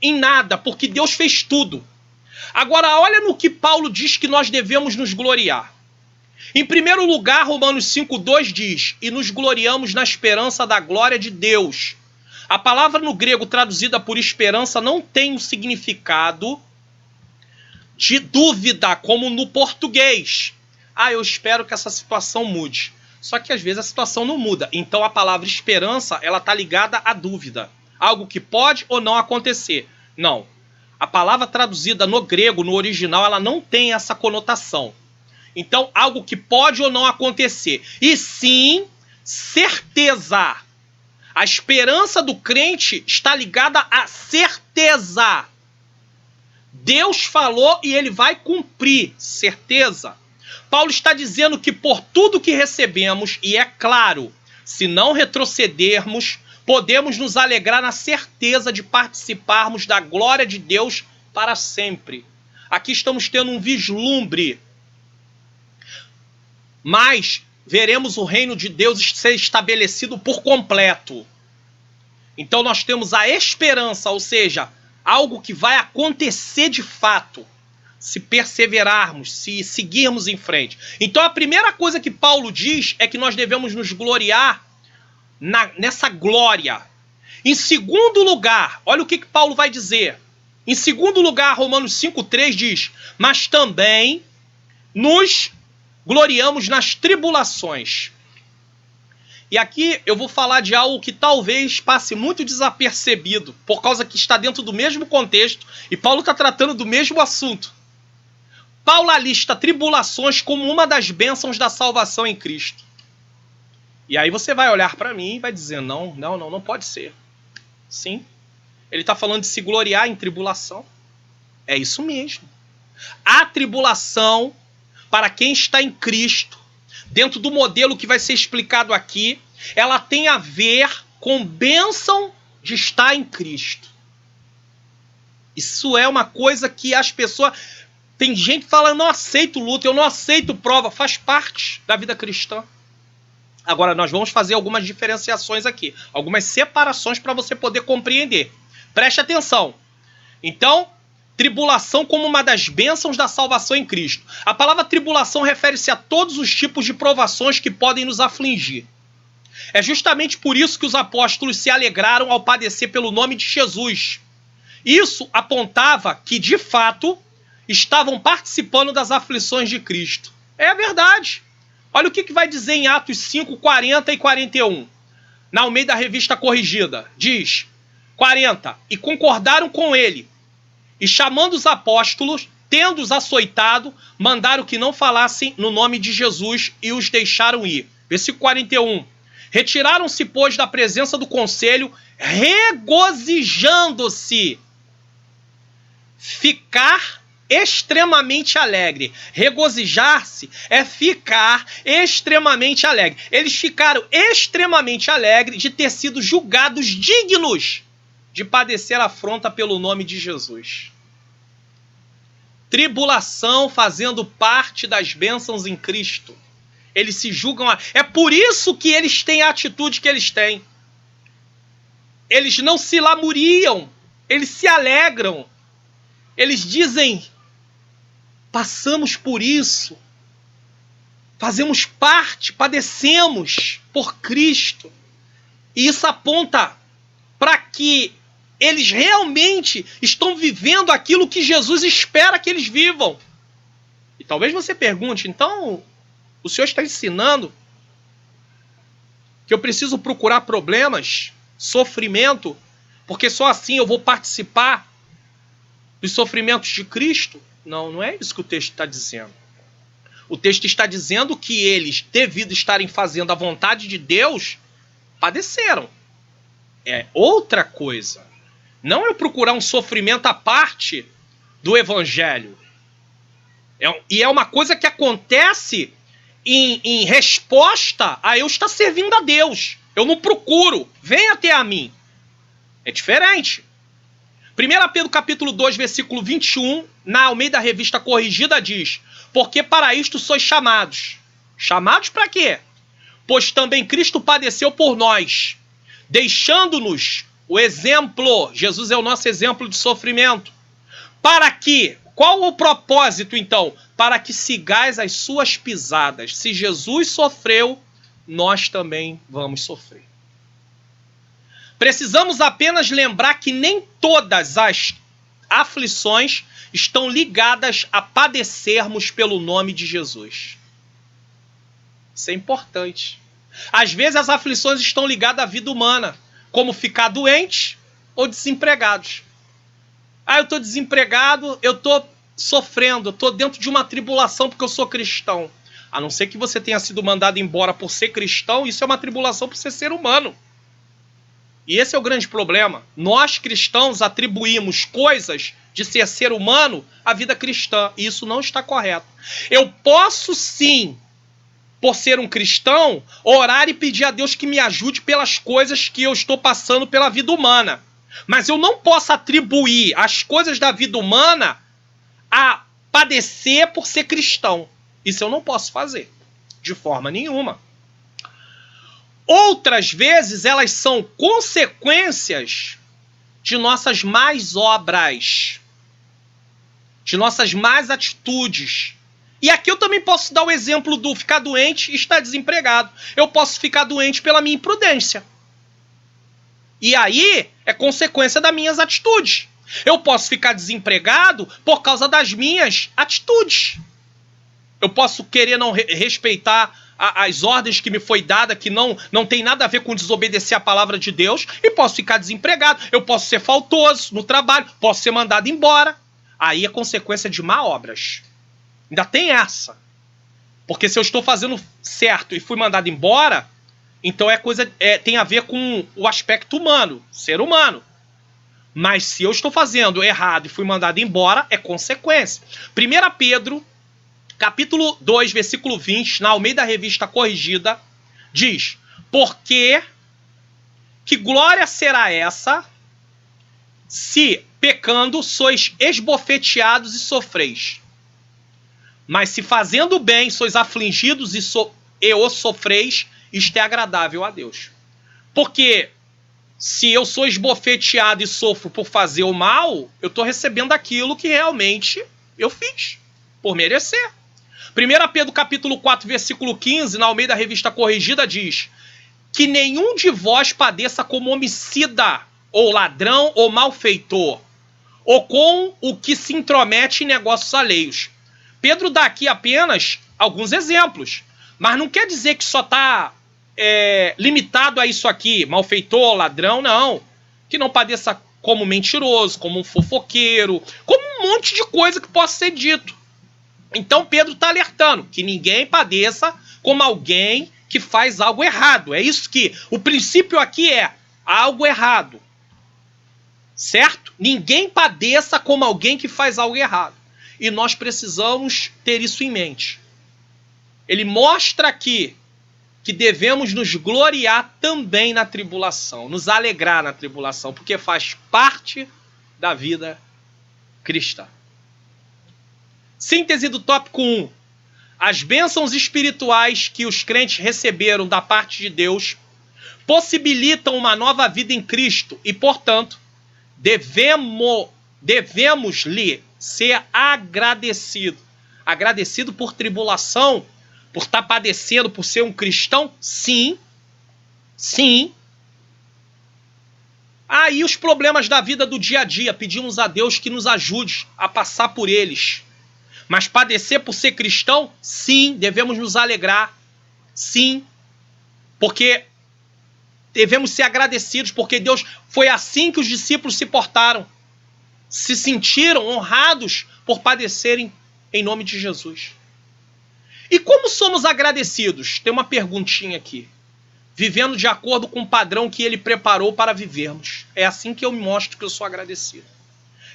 em nada, porque Deus fez tudo. Agora, olha no que Paulo diz que nós devemos nos gloriar. Em primeiro lugar, Romanos 5,2 diz: e nos gloriamos na esperança da glória de Deus. A palavra no grego traduzida por esperança não tem um significado de dúvida, como no português. Eu espero que essa situação mude. Só que às vezes a situação não muda. Então a palavra esperança, ela está ligada à dúvida. Algo que pode ou não acontecer. Não. A palavra traduzida no grego, no original, ela não tem essa conotação. Então, algo que pode ou não acontecer. E sim, certeza. A esperança do crente está ligada à certeza. Deus falou e ele vai cumprir. Certeza. Paulo está dizendo que por tudo que recebemos, e é claro, se não retrocedermos, podemos nos alegrar na certeza de participarmos da glória de Deus para sempre. Aqui estamos tendo um vislumbre. Mas veremos o reino de Deus ser estabelecido por completo. Então nós temos a esperança, ou seja, algo que vai acontecer de fato, se perseverarmos, se seguirmos em frente. Então a primeira coisa que Paulo diz é que nós devemos nos gloriar nessa glória. Em segundo lugar, olha o que Paulo vai dizer. Em segundo lugar, Romanos 5,3 diz: mas também nos gloriamos nas tribulações. E aqui eu vou falar de algo que talvez passe muito desapercebido, por causa que está dentro do mesmo contexto, e Paulo está tratando do mesmo assunto. Paulo alista tribulações como uma das bênçãos da salvação em Cristo. E aí você vai olhar para mim e vai dizer, não pode ser. Sim, ele está falando de se gloriar em tribulação. É isso mesmo. A tribulação, para quem está em Cristo, dentro do modelo que vai ser explicado aqui, ela tem a ver com bênção de estar em Cristo. Isso é uma coisa que as pessoas... Tem gente que fala, eu não aceito luta, eu não aceito prova. Faz parte da vida cristã. Agora, nós vamos fazer algumas diferenciações aqui. Algumas separações para você poder compreender. Preste atenção. Então, tribulação como uma das bênçãos da salvação em Cristo. A palavra tribulação refere-se a todos os tipos de provações que podem nos afligir. É justamente por isso que os apóstolos se alegraram ao padecer pelo nome de Jesus. Isso apontava que, de fato, estavam participando das aflições de Cristo. É a verdade. Olha o que vai dizer em Atos 5, 40 e 41. Na Almeida Revista Corrigida. Diz, 40. E concordaram com ele. E chamando os apóstolos, tendo-os açoitado, mandaram que não falassem no nome de Jesus e os deixaram ir. Versículo 41. Retiraram-se, pois, da presença do conselho, regozijando-se. Ficar extremamente alegre. Regozijar-se é ficar extremamente alegre. Eles ficaram extremamente alegres de ter sido julgados dignos de padecer afronta pelo nome de Jesus. Tribulação fazendo parte das bênçãos em Cristo. Eles se julgam. É por isso que eles têm a atitude que eles têm. Eles não se lamuriam. Eles se alegram. Eles dizem, passamos por isso. Fazemos parte, padecemos por Cristo. E isso aponta para que eles realmente estão vivendo aquilo que Jesus espera que eles vivam. E talvez você pergunte, então, o Senhor está ensinando que eu preciso procurar problemas, sofrimento, porque só assim eu vou participar dos sofrimentos de Cristo? Não é isso que o texto está dizendo. O texto está dizendo que eles, devido estarem fazendo a vontade de Deus, padeceram. É outra coisa. Não eu procurar um sofrimento à parte do evangelho. E é uma coisa que acontece em resposta a eu estar servindo a Deus. Eu não procuro. Venha até a mim. É diferente. 1 Pedro capítulo 2, versículo 21, na Almeida Revista Corrigida diz, porque para isto sois chamados. Chamados para quê? Pois também Cristo padeceu por nós, deixando-nos o exemplo. Jesus é o nosso exemplo de sofrimento. Para que, qual o propósito então? Para que sigais as suas pisadas. Se Jesus sofreu, nós também vamos sofrer. Precisamos apenas lembrar que nem todas as aflições estão ligadas a padecermos pelo nome de Jesus. Isso é importante. Às vezes as aflições estão ligadas à vida humana, como ficar doente ou desempregados. Eu estou desempregado, eu estou sofrendo, eu estou dentro de uma tribulação porque eu sou cristão. A não ser que você tenha sido mandado embora por ser cristão, isso é uma tribulação por ser humano. E esse é o grande problema. Nós cristãos atribuímos coisas de ser humano à vida cristã. E isso não está correto. Eu posso sim, por ser um cristão, orar e pedir a Deus que me ajude pelas coisas que eu estou passando pela vida humana. Mas eu não posso atribuir as coisas da vida humana a padecer por ser cristão. Isso eu não posso fazer, de forma nenhuma. Outras vezes elas são consequências de nossas más obras, de nossas más atitudes. E aqui eu também posso dar o exemplo do ficar doente e estar desempregado. Eu posso ficar doente pela minha imprudência. E aí é consequência das minhas atitudes. Eu posso ficar desempregado por causa das minhas atitudes. Eu posso querer não respeitar as ordens que me foi dada, que não tem nada a ver com desobedecer a palavra de Deus, e posso ficar desempregado. Eu posso ser faltoso no trabalho, posso ser mandado embora. Aí é consequência de má obras. Ainda tem essa. Porque se eu estou fazendo certo e fui mandado embora, então tem a ver com o aspecto humano, ser humano. Mas se eu estou fazendo errado e fui mandado embora, é consequência. 1 Pedro, capítulo 2, versículo 20, na Almeida Revista Corrigida, diz: porque que glória será essa, se, pecando, sois esbofeteados e sofreis? Mas se fazendo bem sois afligidos e o sofreis, isto é agradável a Deus. Porque se eu sou esbofeteado e sofro por fazer o mal, eu estou recebendo aquilo que realmente eu fiz, por merecer. 1 Pedro capítulo 4, versículo 15, na Almeida Revista Corrigida, diz: que nenhum de vós padeça como homicida, ou ladrão, ou malfeitor, ou com o que se intromete em negócios alheios. Pedro dá aqui apenas alguns exemplos, mas não quer dizer que só está limitado a isso aqui, malfeitor, ladrão, não. Que não padeça como mentiroso, como um fofoqueiro, como um monte de coisa que possa ser dito. Então Pedro está alertando que ninguém padeça como alguém que faz algo errado. É isso que o princípio aqui é algo errado. Certo? Ninguém padeça como alguém que faz algo errado. E nós precisamos ter isso em mente. Ele mostra aqui que devemos nos gloriar também na tribulação, nos alegrar na tribulação, porque faz parte da vida cristã. Síntese do tópico 1. As bênçãos espirituais que os crentes receberam da parte de Deus possibilitam uma nova vida em Cristo e, portanto, devemos-lhe ser agradecido. Agradecido por tribulação, por estar padecendo, por ser um cristão? Sim. Sim. Aí os problemas da vida do dia a dia, pedimos a Deus que nos ajude a passar por eles. Mas padecer por ser cristão? Sim, devemos nos alegrar. Sim, porque devemos ser agradecidos, porque Deus foi assim que os discípulos se portaram. Se sentiram honrados por padecerem em nome de Jesus. E como somos agradecidos? Tem uma perguntinha aqui. Vivendo de acordo com o padrão que ele preparou para vivermos. É assim que eu me mostro que eu sou agradecido.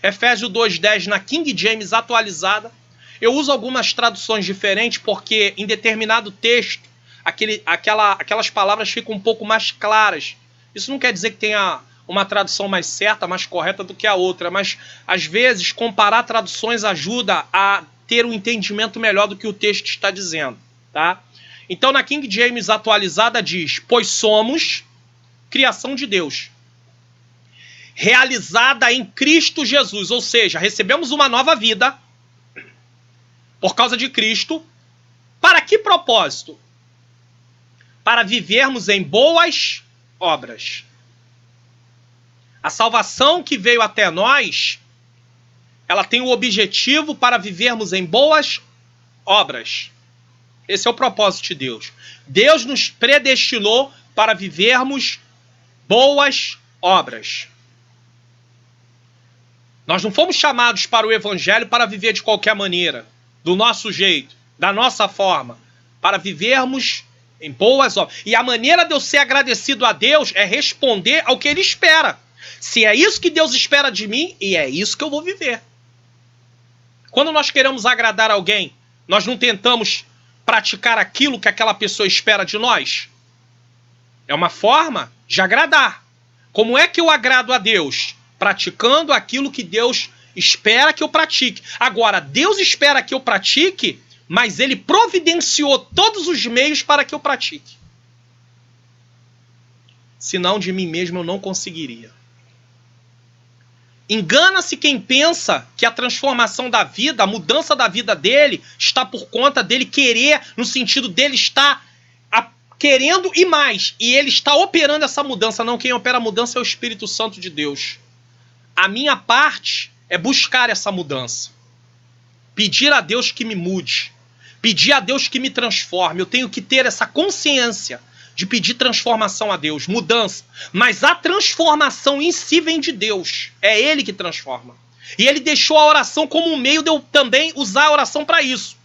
Efésios 2:10 na King James atualizada. Eu uso algumas traduções diferentes porque em determinado texto aquelas palavras ficam um pouco mais claras. Isso não quer dizer que tenha uma tradução mais certa, mais correta do que a outra, mas às vezes comparar traduções ajuda a ter um entendimento melhor do que o texto está dizendo, tá? Então na King James atualizada diz: pois somos criação de Deus, realizada em Cristo Jesus, ou seja, recebemos uma nova vida por causa de Cristo. Para que propósito? Para vivermos em boas obras. A salvação que veio até nós, ela tem o objetivo para vivermos em boas obras. Esse é o propósito de Deus. Deus nos predestinou para vivermos boas obras. Nós não fomos chamados para o evangelho para viver de qualquer maneira, do nosso jeito, da nossa forma, para vivermos em boas obras. E a maneira de eu ser agradecido a Deus é responder ao que Ele espera. Se é isso que Deus espera de mim, e é isso que eu vou viver. Quando nós queremos agradar alguém, nós não tentamos praticar aquilo que aquela pessoa espera de nós? É uma forma de agradar. Como é que eu agrado a Deus? Praticando aquilo que Deus espera que eu pratique. Agora, Deus espera que eu pratique, mas Ele providenciou todos os meios para que eu pratique. Senão, de mim mesmo eu não conseguiria. Engana-se quem pensa que a transformação da vida, a mudança da vida dele, está por conta dele querer, no sentido dele estar querendo e mais. E ele está operando essa mudança. Não, quem opera a mudança é o Espírito Santo de Deus. A minha parte é buscar essa mudança. Pedir a Deus que me mude. Pedir a Deus que me transforme. Eu tenho que ter essa consciência de pedir transformação a Deus, mudança. Mas a transformação em si vem de Deus. É Ele que transforma. E Ele deixou a oração como um meio de eu também usar a oração para isso.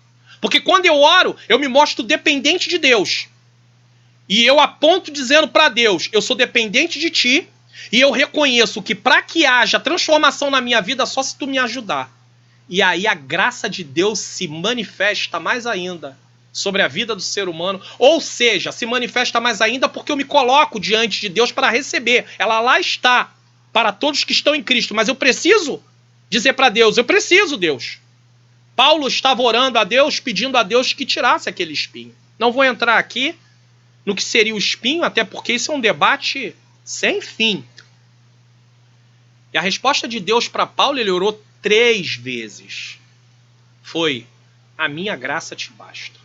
Porque quando eu oro, eu me mostro dependente de Deus. E eu aponto dizendo para Deus, eu sou dependente de ti, e eu reconheço que para que haja transformação na minha vida, só se tu me ajudar. E aí a graça de Deus se manifesta mais ainda sobre a vida do ser humano, ou seja, se manifesta mais ainda porque eu me coloco diante de Deus para receber. Ela lá está para todos que estão em Cristo, mas eu preciso dizer para Deus, eu preciso, Deus. Paulo estava orando a Deus, pedindo a Deus que tirasse aquele espinho. Não vou entrar aqui no que seria o espinho, até porque isso é um debate sem fim. E a resposta de Deus para Paulo, ele orou 3 vezes. Foi, a minha graça te basta,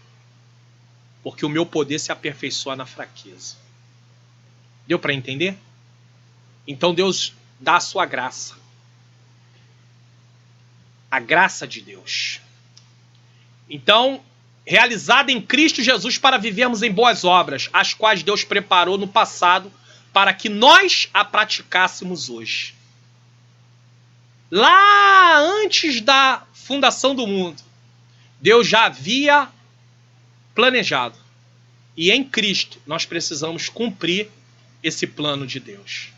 porque o meu poder se aperfeiçoa na fraqueza. Deu para entender? Então Deus dá a sua graça. A graça de Deus. Então, realizada em Cristo Jesus para vivermos em boas obras, as quais Deus preparou no passado para que nós a praticássemos hoje. Lá antes da fundação do mundo, Deus já havia planejado. E em Cristo nós precisamos cumprir esse plano de Deus.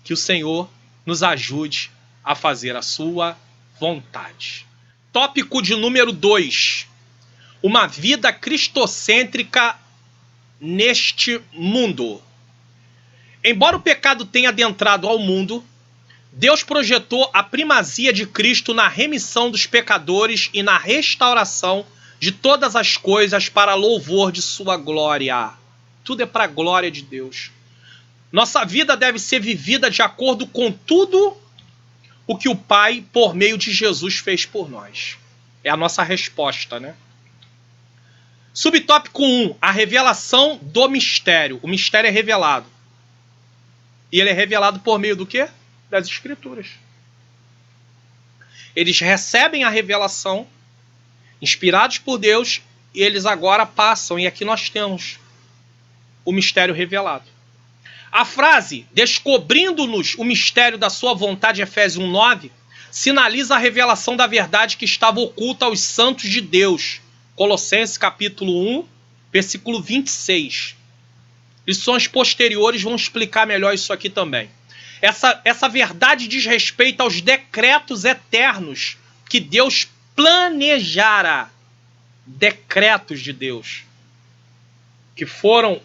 Que o Senhor nos ajude a fazer a sua vontade. Tópico de número 2. Uma vida cristocêntrica neste mundo. Embora o pecado tenha adentrado ao mundo, Deus projetou a primazia de Cristo na remissão dos pecadores e na restauração de todas as coisas para louvor de sua glória. Tudo é para a glória de Deus. Nossa vida deve ser vivida de acordo com tudo o que o Pai, por meio de Jesus, fez por nós. É a nossa resposta, né? Subtópico 1. A revelação do mistério. O mistério é revelado. E ele é revelado por meio do quê? Das Escrituras. Eles recebem a revelação, inspirados por Deus, e eles agora passam. E aqui nós temos o mistério revelado. A frase, descobrindo-nos o mistério da sua vontade, Efésios 1:9, sinaliza a revelação da verdade que estava oculta aos santos de Deus. Colossenses capítulo 1, versículo 26. Lições posteriores vão explicar melhor isso aqui também. Essa verdade diz respeito aos decretos eternos que Deus planejara. Decretos de Deus que foram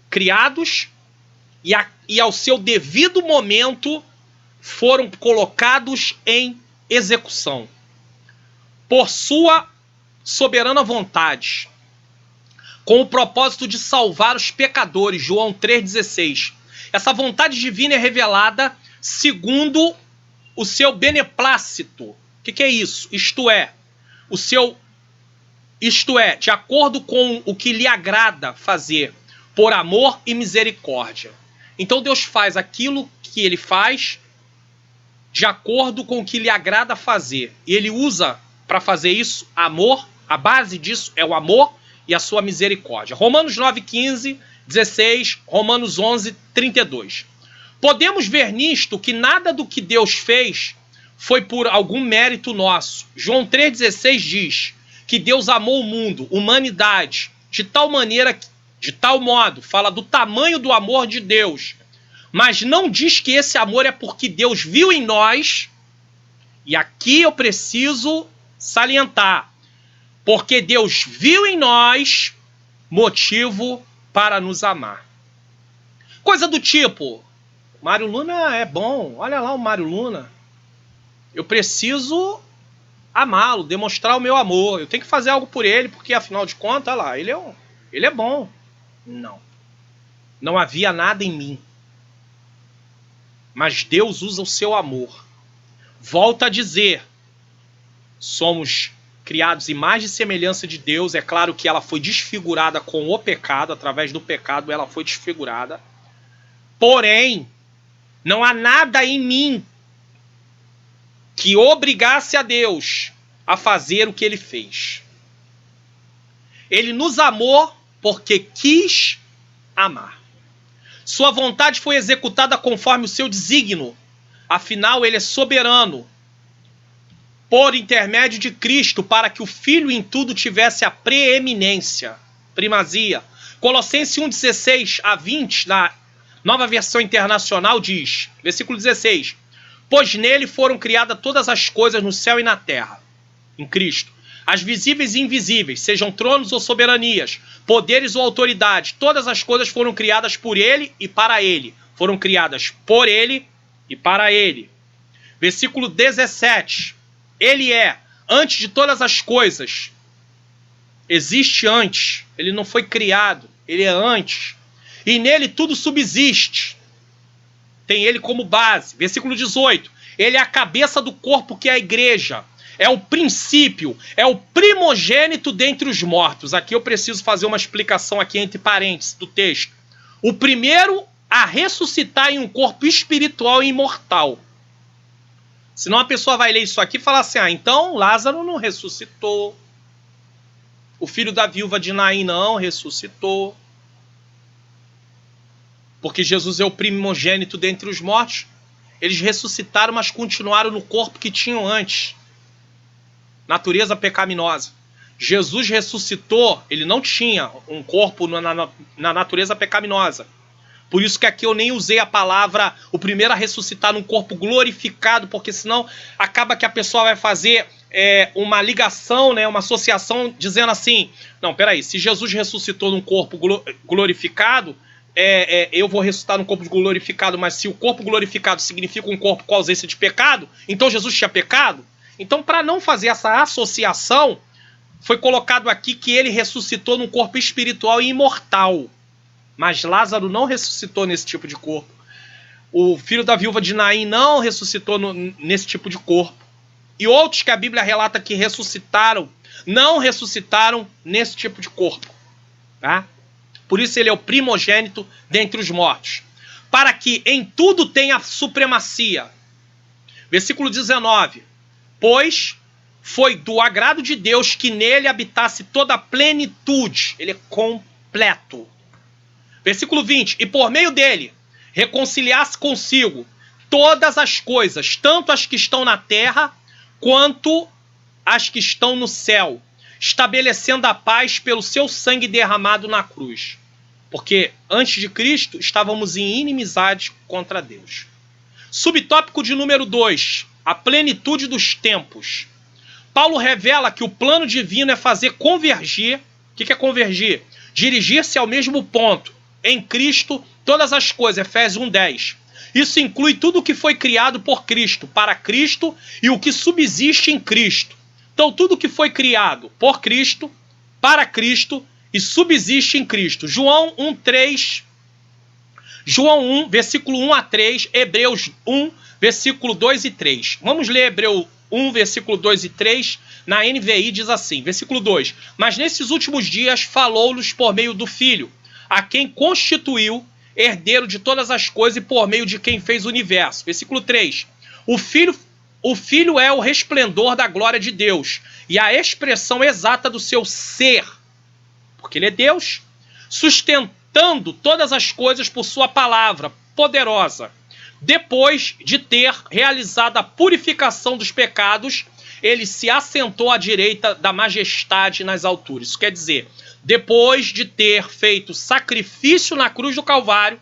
criados e ao seu devido momento foram colocados em execução por sua soberana vontade, com o propósito de salvar os pecadores. João 3,16. Essa vontade divina é revelada segundo o seu beneplácito. O que é isso? Isto é, de acordo com o que lhe agrada fazer, por amor e misericórdia. Então Deus faz aquilo que ele faz de acordo com o que lhe agrada fazer. E ele usa para fazer isso amor. A base disso é o amor e a sua misericórdia. Romanos 9:15, 16, Romanos 11, 32. Podemos ver nisto que nada do que Deus fez foi por algum mérito nosso. João 3,16 diz que Deus amou o mundo, humanidade, de tal maneira, de tal modo, fala do tamanho do amor de Deus, mas não diz que esse amor é porque Deus viu em nós, e aqui eu preciso salientar, porque Deus viu em nós motivo para nos amar. Coisa do tipo, Mário Luna é bom, olha lá o Mário Luna, eu preciso amá-lo, demonstrar o meu amor, eu tenho que fazer algo por ele, porque afinal de contas, olha lá, ele é bom. Não havia nada em mim, mas Deus usa o seu amor. Volta a dizer, somos criados imagem e semelhança de Deus. É claro que ela foi desfigurada com o pecado, através do pecado ela foi desfigurada. Porém, não há nada em mim que obrigasse a Deus a fazer o que ele fez. Ele nos amou porque quis amar. Sua vontade foi executada conforme o seu desígnio. Afinal, ele é soberano. por intermédio de Cristo, para que o Filho em tudo tivesse a preeminência, primazia. Colossenses 1:16 a 20, na Nova Versão Internacional, diz, versículo 16, pois nele foram criadas todas as coisas no céu e na terra, em Cristo, as visíveis e invisíveis, sejam tronos ou soberanias, poderes ou autoridades, todas as coisas foram criadas por ele e para ele, foram criadas por ele e para ele. Versículo 17, ele é, antes de todas as coisas, existe antes, ele não foi criado, ele é antes, e nele tudo subsiste, tem ele como base. Versículo 18, ele é a cabeça do corpo que é a igreja, é o princípio, é o primogênito dentre os mortos. Aqui eu preciso fazer uma explicação aqui entre parênteses do texto. O primeiro a ressuscitar em um corpo espiritual e imortal. Senão a pessoa vai ler isso aqui e falar assim, então Lázaro não ressuscitou, o filho da viúva de Naim não ressuscitou, porque Jesus é o primogênito dentre os mortos. Eles ressuscitaram, mas continuaram no corpo que tinham antes. Natureza pecaminosa. Jesus ressuscitou, ele não tinha um corpo na natureza pecaminosa. Por isso que aqui eu nem usei a palavra, o primeiro a ressuscitar num corpo glorificado, porque senão acaba que a pessoa vai fazer uma ligação, né, uma associação, dizendo assim, não, peraí, se Jesus ressuscitou num corpo glorificado, eu vou ressuscitar num corpo glorificado, mas se o corpo glorificado significa um corpo com ausência de pecado, então Jesus tinha pecado? Então, para não fazer essa associação, foi colocado aqui que ele ressuscitou num corpo espiritual e imortal. Mas Lázaro não ressuscitou nesse tipo de corpo. O filho da viúva de Naim não ressuscitou nesse tipo de corpo. E outros que a Bíblia relata que ressuscitaram, não ressuscitaram nesse tipo de corpo. Tá? Por isso ele é o primogênito dentre os mortos. Para que em tudo tenha supremacia. Versículo 19. Pois foi do agrado de Deus que nele habitasse toda a plenitude. Ele é completo. Versículo 20. E por meio dele reconciliasse consigo todas as coisas, tanto as que estão na terra, quanto as que estão no céu, estabelecendo a paz pelo seu sangue derramado na cruz. Porque antes de Cristo estávamos em inimizade contra Deus. Subtópico de número 2. A plenitude dos tempos. Paulo revela que o plano divino é fazer convergir. O que é convergir? Dirigir-se ao mesmo ponto. Em Cristo, todas as coisas. Efésios 1:10. Isso inclui tudo o que foi criado por Cristo, para Cristo e o que subsiste em Cristo. Então, tudo que foi criado por Cristo, para Cristo e subsiste em Cristo. João 1:3. João 1, versículo 1 a 3. Hebreus 1, versículo 2 e 3. Vamos ler Hebreus 1, versículo 2 e 3. Na NVI diz assim, versículo 2. Mas nesses últimos dias falou-nos por meio do Filho, a quem constituiu herdeiro de todas as coisas e por meio de quem fez o universo. Versículo 3. O Filho é o resplendor da glória de Deus e a expressão exata do seu ser, porque ele é Deus, sustentando todas as coisas por sua palavra poderosa. Depois de ter realizado a purificação dos pecados, ele se assentou à direita da majestade nas alturas. Isso quer dizer, depois de ter feito sacrifício na cruz do Calvário,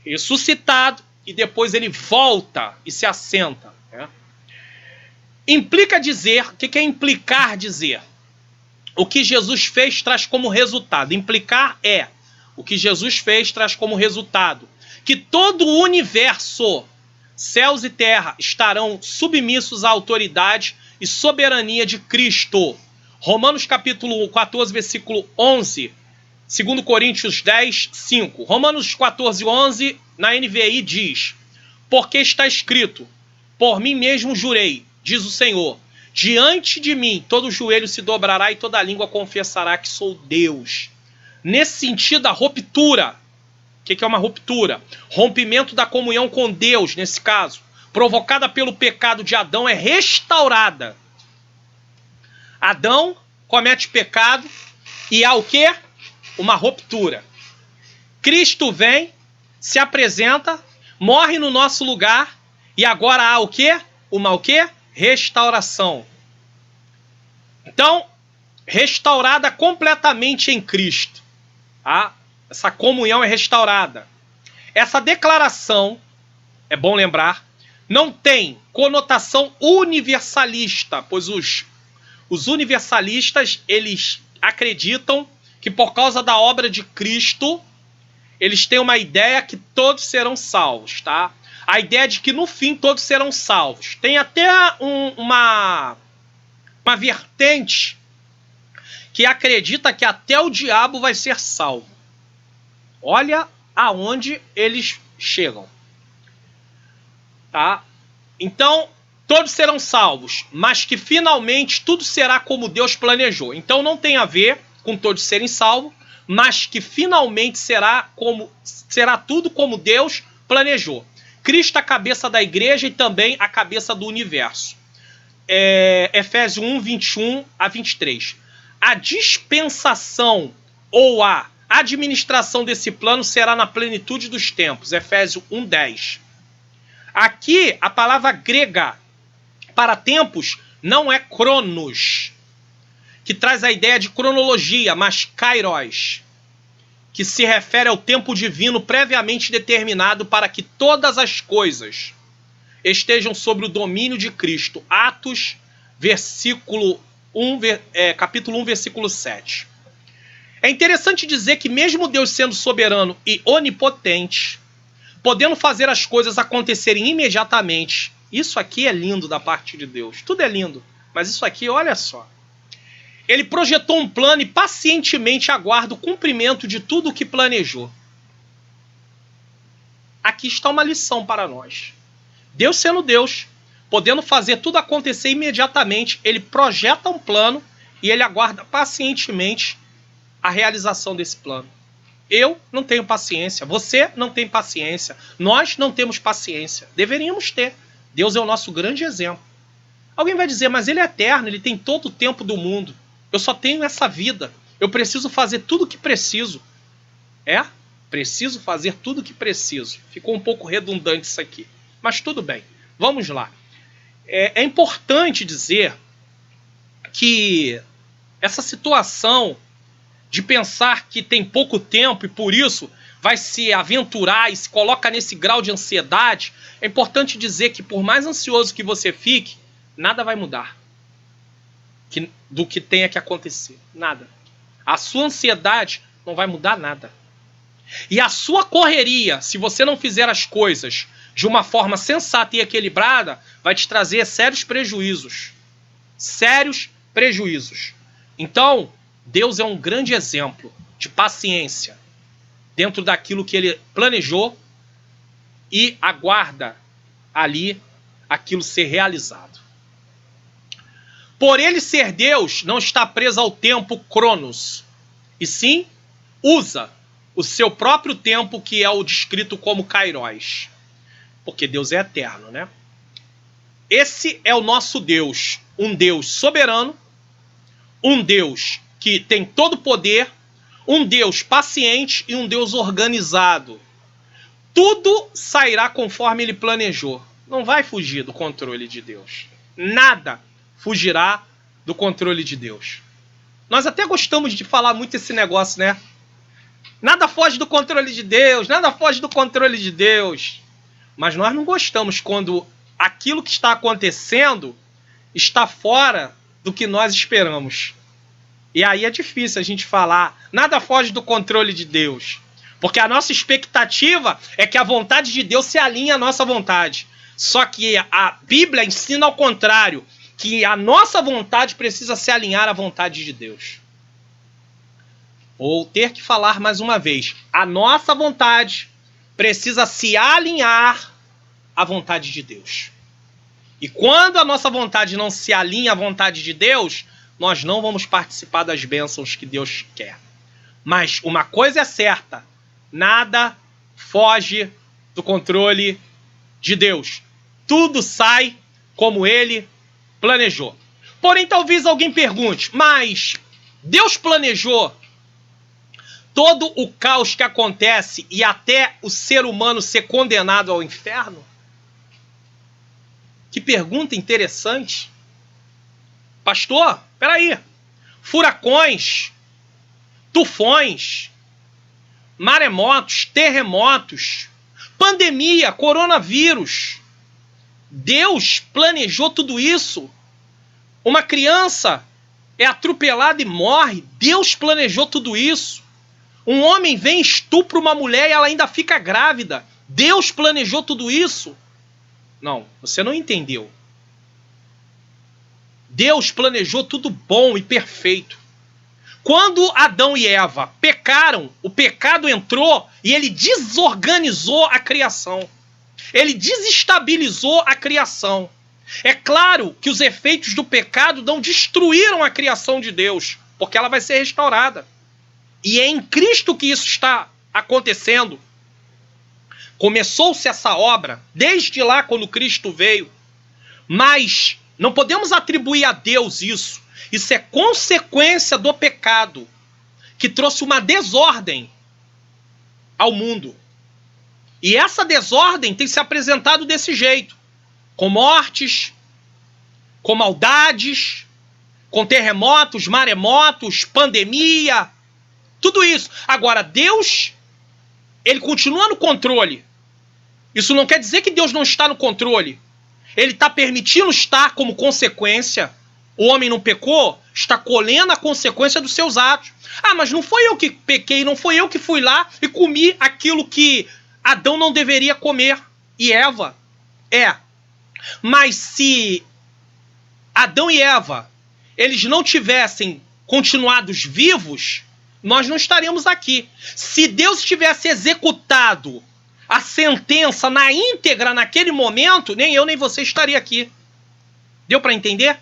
ressuscitado, e depois ele volta e se assenta. Né? Implica dizer, o que é implicar dizer? O que Jesus fez traz como resultado. Implicar é, o que Jesus fez traz como resultado que todo o universo, céus e terra, estarão submissos à autoridade e soberania de Cristo. Romanos capítulo 14, versículo 11, 2 Coríntios 10, 5. Romanos 14, 11, na NVI diz, porque está escrito, por mim mesmo jurei, diz o Senhor, diante de mim todo joelho se dobrará e toda língua confessará que sou Deus. Nesse sentido, a ruptura. O que é uma ruptura? Rompimento da comunhão com Deus, nesse caso, provocada pelo pecado de Adão, é restaurada. Adão comete pecado e há o quê? Uma ruptura. Cristo vem, se apresenta, morre no nosso lugar e agora há o quê? O quê? restauração. Então, restaurada completamente em Cristo. Tá? Essa comunhão é restaurada. Essa declaração, é bom lembrar, não tem conotação universalista, pois os universalistas, eles acreditam que por causa da obra de Cristo, eles têm uma ideia que todos serão salvos, tá? A ideia de que no fim todos serão salvos. Tem até uma vertente que acredita que até o diabo vai ser salvo. Olha aonde eles chegam. Tá? Então, todos serão salvos, mas que finalmente tudo será como Deus planejou. Então não tem a ver com todos serem salvos, mas que finalmente será tudo como Deus planejou. Cristo a cabeça da igreja e também a cabeça do universo. Efésios 1, 21 a 23. A dispensação ou a administração desse plano será na plenitude dos tempos. Efésios 1, 10. Aqui, a palavra grega para tempos não é cronos, que traz a ideia de cronologia, mas kairos, que se refere ao tempo divino previamente determinado para que todas as coisas estejam sob o domínio de Cristo. Atos, capítulo 1, versículo 7. É interessante dizer que mesmo Deus sendo soberano e onipotente, podendo fazer as coisas acontecerem imediatamente, isso aqui é lindo da parte de Deus. Tudo é lindo, mas isso aqui, olha só. Ele projetou um plano e pacientemente aguarda o cumprimento de tudo o que planejou. Aqui está uma lição para nós. Deus sendo Deus, podendo fazer tudo acontecer imediatamente, ele projeta um plano e ele aguarda pacientemente a realização desse plano. Eu não tenho paciência, você não tem paciência, nós não temos paciência, deveríamos ter. Deus é o nosso grande exemplo. Alguém vai dizer, mas ele é eterno, ele tem todo o tempo do mundo. Eu só tenho essa vida, eu preciso fazer tudo o que preciso. Preciso fazer tudo o que preciso. Ficou um pouco redundante isso aqui, mas tudo bem, vamos lá. É importante dizer que essa situação de pensar que tem pouco tempo e por isso vai se aventurar e se coloca nesse grau de ansiedade, é importante dizer que por mais ansioso que você fique, nada vai mudar do que tenha que acontecer. Nada. A sua ansiedade não vai mudar nada. E a sua correria, se você não fizer as coisas de uma forma sensata e equilibrada, vai te trazer sérios prejuízos. Sérios prejuízos. Então, Deus é um grande exemplo de paciência dentro daquilo que ele planejou e aguarda ali aquilo ser realizado. Por ele ser Deus, não está preso ao tempo cronos, e sim usa o seu próprio tempo, que é o descrito como kairos, porque Deus é eterno, né? Esse é o nosso Deus, um Deus soberano, um Deus que tem todo o poder, um Deus paciente e um Deus organizado. Tudo sairá conforme ele planejou. Não vai fugir do controle de Deus. Nada fugirá do controle de Deus. Nós até gostamos de falar muito esse negócio, né? Nada foge do controle de Deus, nada foge do controle de Deus. Mas nós não gostamos quando aquilo que está acontecendo está fora do que nós esperamos. E aí é difícil a gente falar, nada foge do controle de Deus. Porque a nossa expectativa é que a vontade de Deus se alinhe à nossa vontade. Só que a Bíblia ensina ao contrário, que a nossa vontade precisa se alinhar à vontade de Deus. Vou ter que falar mais uma vez. A nossa vontade precisa se alinhar à vontade de Deus. E quando a nossa vontade não se alinha à vontade de Deus, nós não vamos participar das bênçãos que Deus quer. Mas uma coisa é certa, nada foge do controle de Deus. Tudo sai como ele planejou. Porém, talvez alguém pergunte, mas Deus planejou todo o caos que acontece e até o ser humano ser condenado ao inferno? Que pergunta interessante. Pastor, peraí. Furacões, tufões, maremotos, terremotos, pandemia, coronavírus. Deus planejou tudo isso. Uma criança é atropelada e morre. Deus planejou tudo isso. Um homem vem, estupra uma mulher e ela ainda fica grávida. Deus planejou tudo isso. Não, você não entendeu. Deus planejou tudo bom e perfeito. Quando Adão e Eva pecaram, o pecado entrou e ele desorganizou a criação. Ele desestabilizou a criação. É claro que os efeitos do pecado não destruíram a criação de Deus, porque ela vai ser restaurada. E é em Cristo que isso está acontecendo. Começou-se essa obra desde lá quando Cristo veio, mas não podemos atribuir a Deus isso. Isso é consequência do pecado, que trouxe uma desordem ao mundo. E essa desordem tem se apresentado desse jeito, com mortes, com maldades, com terremotos, maremotos, pandemia, tudo isso. Agora, Deus, ele continua no controle. Isso não quer dizer que Deus não está no controle. Ele está permitindo estar como consequência. O homem não pecou, está colhendo a consequência dos seus atos. Ah, mas não foi eu que pequei, não foi eu que fui lá e comi aquilo que Adão não deveria comer. E Eva. Mas se Adão e Eva, eles não tivessem continuados vivos, nós não estaríamos aqui. Se Deus tivesse executado a sentença na íntegra naquele momento, nem eu nem você estaria aqui. Deu para entender?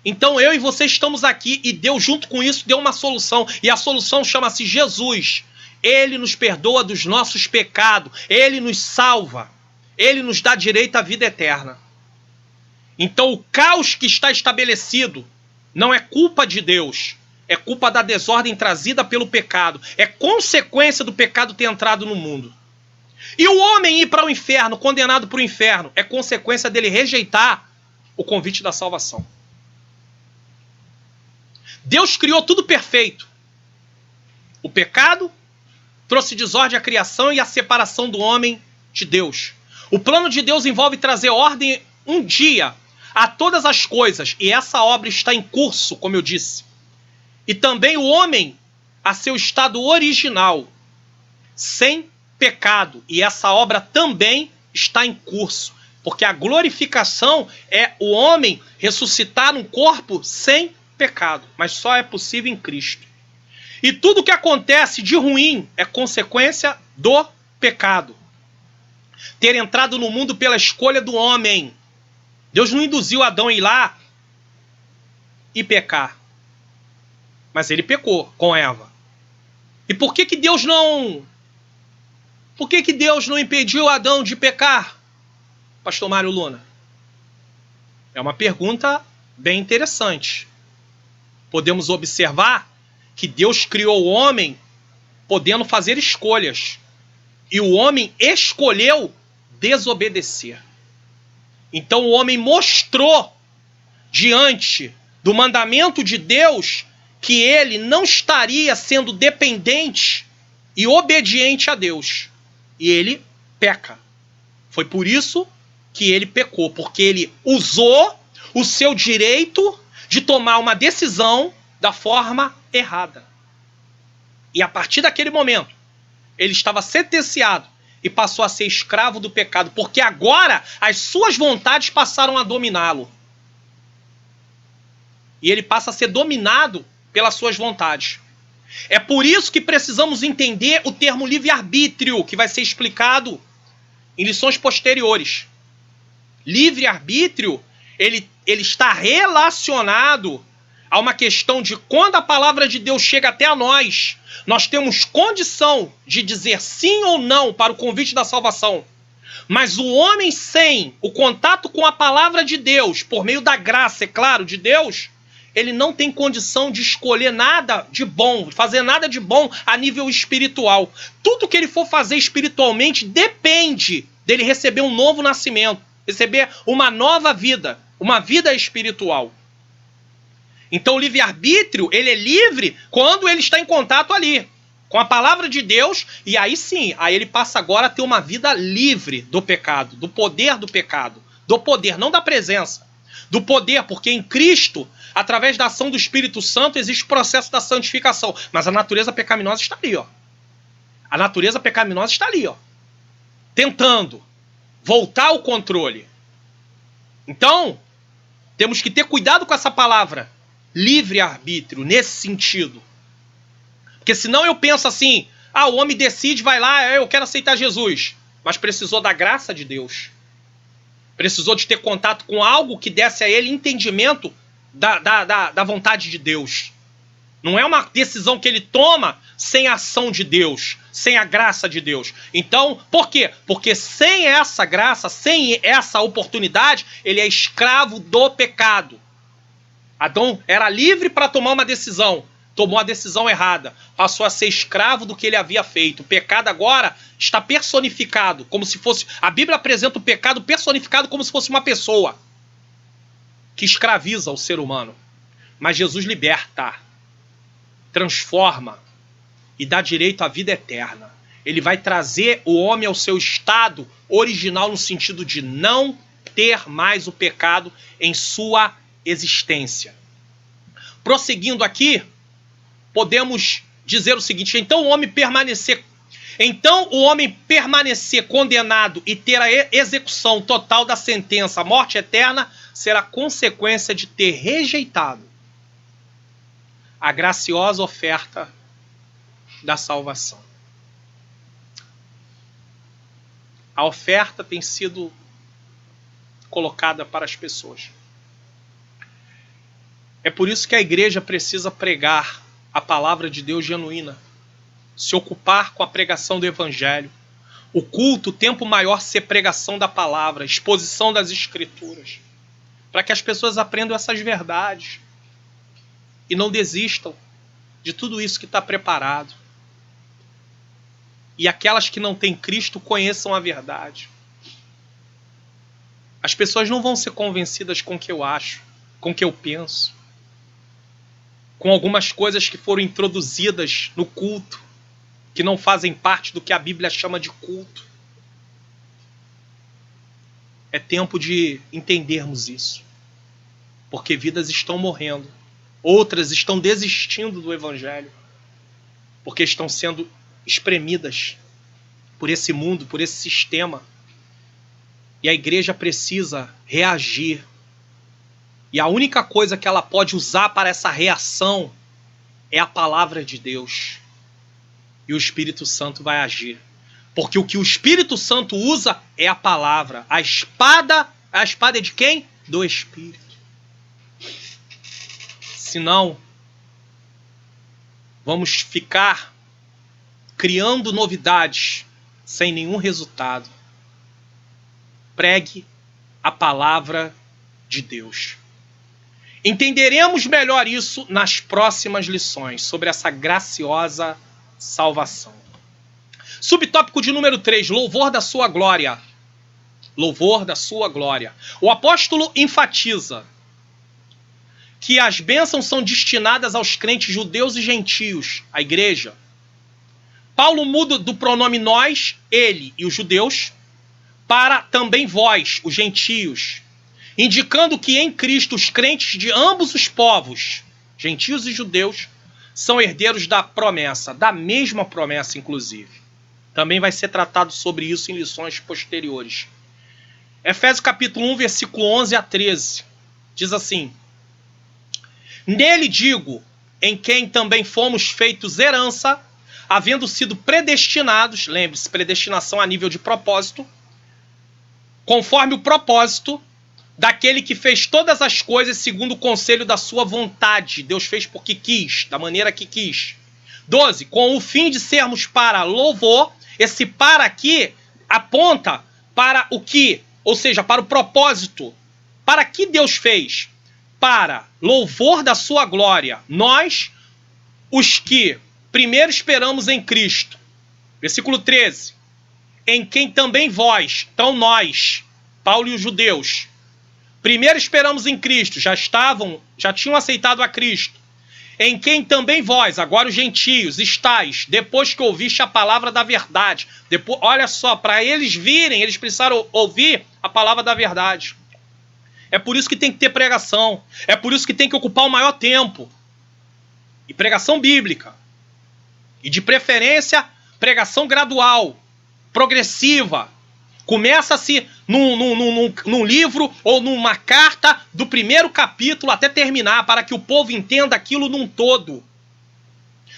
Então eu e você estamos aqui e Deus junto com isso deu uma solução. E a solução chama-se Jesus. Ele nos perdoa dos nossos pecados. Ele nos salva. Ele nos dá direito à vida eterna. Então o caos que está estabelecido não é culpa de Deus. É culpa da desordem trazida pelo pecado. É consequência do pecado ter entrado no mundo. E o homem ir para o inferno, condenado para o inferno, é consequência dele rejeitar o convite da salvação. Deus criou tudo perfeito. O pecado trouxe desordem à criação e a separação do homem de Deus. O plano de Deus envolve trazer ordem um dia a todas as coisas. E essa obra está em curso, como eu disse. E também o homem a seu estado original, sem pecado. E essa obra também está em curso. Porque a glorificação é o homem ressuscitar um corpo sem pecado. Mas só é possível em Cristo. E tudo que acontece de ruim é consequência do pecado. Ter entrado no mundo pela escolha do homem. Deus não induziu Adão a ir lá e pecar. Mas ele pecou com Eva. E por que Deus não... Por que Deus não impediu Adão de pecar, Pastor Mário Luna? É uma pergunta bem interessante. Podemos observar que Deus criou o homem podendo fazer escolhas. E o homem escolheu desobedecer. Então o homem mostrou diante do mandamento de Deus que ele não estaria sendo dependente e obediente a Deus. E ele peca. Foi por isso que ele pecou, porque ele usou o seu direito de tomar uma decisão da forma errada. E a partir daquele momento, ele estava sentenciado e passou a ser escravo do pecado, porque agora as suas vontades passaram a dominá-lo. E ele passa a ser dominado pelas suas vontades. É por isso que precisamos entender o termo livre-arbítrio, que vai ser explicado em lições posteriores. Livre-arbítrio, ele está relacionado a uma questão de quando a palavra de Deus chega até a nós, nós temos condição de dizer sim ou não para o convite da salvação. Mas o homem sem o contato com a palavra de Deus, por meio da graça, é claro, de Deus, ele não tem condição de escolher nada de bom, fazer nada de bom a nível espiritual. Tudo que ele for fazer espiritualmente depende dele receber um novo nascimento. receber uma nova vida, uma vida espiritual. Então o livre-arbítrio, ele é livre quando ele está em contato ali, com a palavra de Deus, e aí sim, aí ele passa agora a ter uma vida livre do pecado, do poder do pecado, do poder, não da presença, do poder, porque em Cristo, através da ação do Espírito Santo, existe o processo da santificação, mas a natureza pecaminosa está ali, ó. A natureza pecaminosa está ali, ó, tentando voltar ao controle. Então, temos que ter cuidado com essa palavra, livre-arbítrio, nesse sentido. Porque senão eu penso assim, o homem decide, vai lá, eu quero aceitar Jesus. Mas precisou da graça de Deus. Precisou de ter contato com algo que desse a ele entendimento da vontade de Deus. Não é uma decisão que ele toma sem a ação de Deus, sem a graça de Deus. Então, por quê? Porque sem essa graça, sem essa oportunidade, ele é escravo do pecado. Adão era livre para tomar uma decisão, tomou a decisão errada, passou a ser escravo do que ele havia feito. O pecado agora está personificado, como se fosse... A Bíblia apresenta o pecado personificado como se fosse uma pessoa que escraviza o ser humano. Mas Jesus liberta, transforma e dá direito à vida eterna. Ele vai trazer o homem ao seu estado original no sentido de não ter mais o pecado em sua existência. Prosseguindo aqui, podemos dizer o seguinte: então o homem permanecer condenado e ter a execução total da sentença, a morte eterna, será consequência de ter rejeitado a graciosa oferta da salvação. A oferta tem sido colocada para as pessoas. É por isso que a igreja precisa pregar a palavra de Deus genuína, se ocupar com a pregação do evangelho. O culto, o tempo maior ser pregação da palavra, exposição das escrituras, para que as pessoas aprendam essas verdades e não desistam de tudo isso que está preparado. E aquelas que não têm Cristo conheçam a verdade. As pessoas não vão ser convencidas com o que eu acho, com o que eu penso, com algumas coisas que foram introduzidas no culto, que não fazem parte do que a Bíblia chama de culto. É tempo de entendermos isso, porque vidas estão morrendo, outras estão desistindo do evangelho, porque estão sendo espremidas por esse mundo, por esse sistema. E a igreja precisa reagir. E a única coisa que ela pode usar para essa reação é a palavra de Deus. E o Espírito Santo vai agir. Porque o que o Espírito Santo usa é a palavra. A espada é de quem? Do Espírito. Senão, vamos ficar criando novidades sem nenhum resultado. Pregue a palavra de Deus. Entenderemos melhor isso nas próximas lições sobre essa graciosa salvação. Subtópico de número 3, louvor da sua glória. Louvor da sua glória. O apóstolo enfatiza que as bênçãos são destinadas aos crentes judeus e gentios, a igreja. Paulo muda do pronome nós, ele e os judeus, para também vós, os gentios, indicando que em Cristo os crentes de ambos os povos, gentios e judeus, são herdeiros da promessa, da mesma promessa, inclusive. Também vai ser tratado sobre isso em lições posteriores. Efésios capítulo 1, versículo 11 a 13, diz assim: nele digo, em quem também fomos feitos herança, havendo sido predestinados, lembre-se, predestinação a nível de propósito, conforme o propósito daquele que fez todas as coisas segundo o conselho da sua vontade. Deus fez porque quis, da maneira que quis. 12. Com o fim de sermos para louvor. Esse para aqui aponta para o que? Ou seja, para o propósito. Para que Deus fez? Para louvor da sua glória. Nós, os que primeiro esperamos em Cristo. Versículo 13. Em quem também vós, então nós, Paulo e os judeus. Primeiro esperamos em Cristo, já tinham aceitado a Cristo. Em quem também vós, agora os gentios, estáis, depois que ouviste a palavra da verdade. Depois, olha só, para eles virem, eles precisaram ouvir a palavra da verdade. É por isso que tem que ter pregação. É por isso que tem que ocupar o maior tempo. E pregação bíblica. E de preferência, pregação gradual, progressiva. Começa-se num livro ou numa carta do primeiro capítulo até terminar, para que o povo entenda aquilo num todo.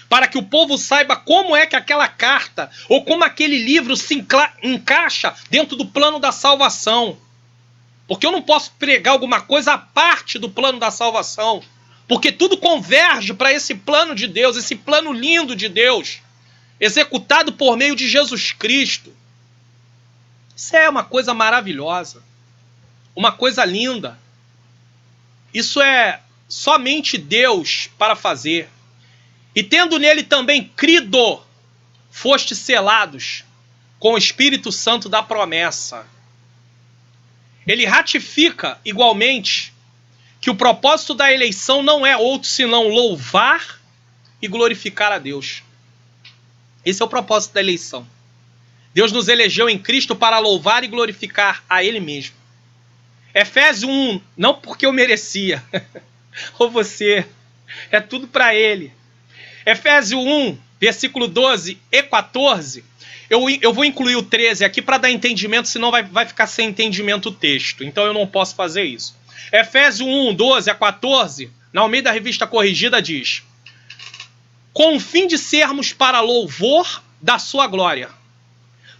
Para que o povo saiba como é que aquela carta ou como aquele livro se encaixa dentro do plano da salvação. Porque eu não posso pregar alguma coisa à parte do plano da salvação. Porque tudo converge para esse plano de Deus, esse plano lindo de Deus, executado por meio de Jesus Cristo. Isso é uma coisa maravilhosa, uma coisa linda. Isso é somente Deus para fazer. E tendo nele também crido, fostes selados com o Espírito Santo da promessa. Ele ratifica igualmente que o propósito da eleição não é outro senão louvar e glorificar a Deus. Esse é o propósito da eleição. Deus nos elegeu em Cristo para louvar e glorificar a Ele mesmo. Efésios 1, não porque eu merecia, ou você, é tudo para Ele. Efésios 1, versículo 12 e 14, eu vou incluir o 13 aqui para dar entendimento, senão vai ficar sem entendimento o texto, então eu não posso fazer isso. Efésios 1, 12 a 14, na Almeida Revista Corrigida diz: com o fim de sermos para louvor da sua glória,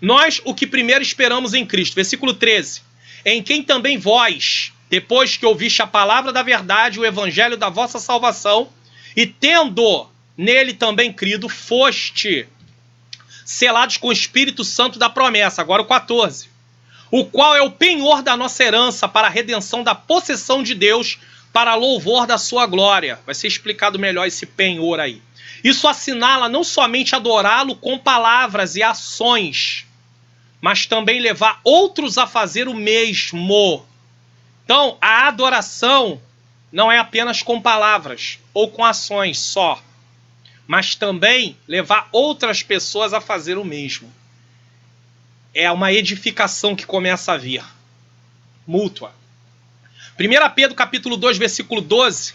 nós o que primeiro esperamos em Cristo. Versículo 13. Em quem também vós, depois que ouviste a palavra da verdade, o evangelho da vossa salvação, e tendo nele também crido, foste selados com o Espírito Santo da promessa. Agora o 14. O qual é o penhor da nossa herança para a redenção da possessão de Deus, para louvor da sua glória. Vai ser explicado melhor esse penhor aí. Isso assinala não somente adorá-lo com palavras e ações, mas também levar outros a fazer o mesmo. Então, a adoração não é apenas com palavras ou com ações só, mas também levar outras pessoas a fazer o mesmo. É uma edificação que começa a vir, mútua. 1 Pedro capítulo 2, versículo 12,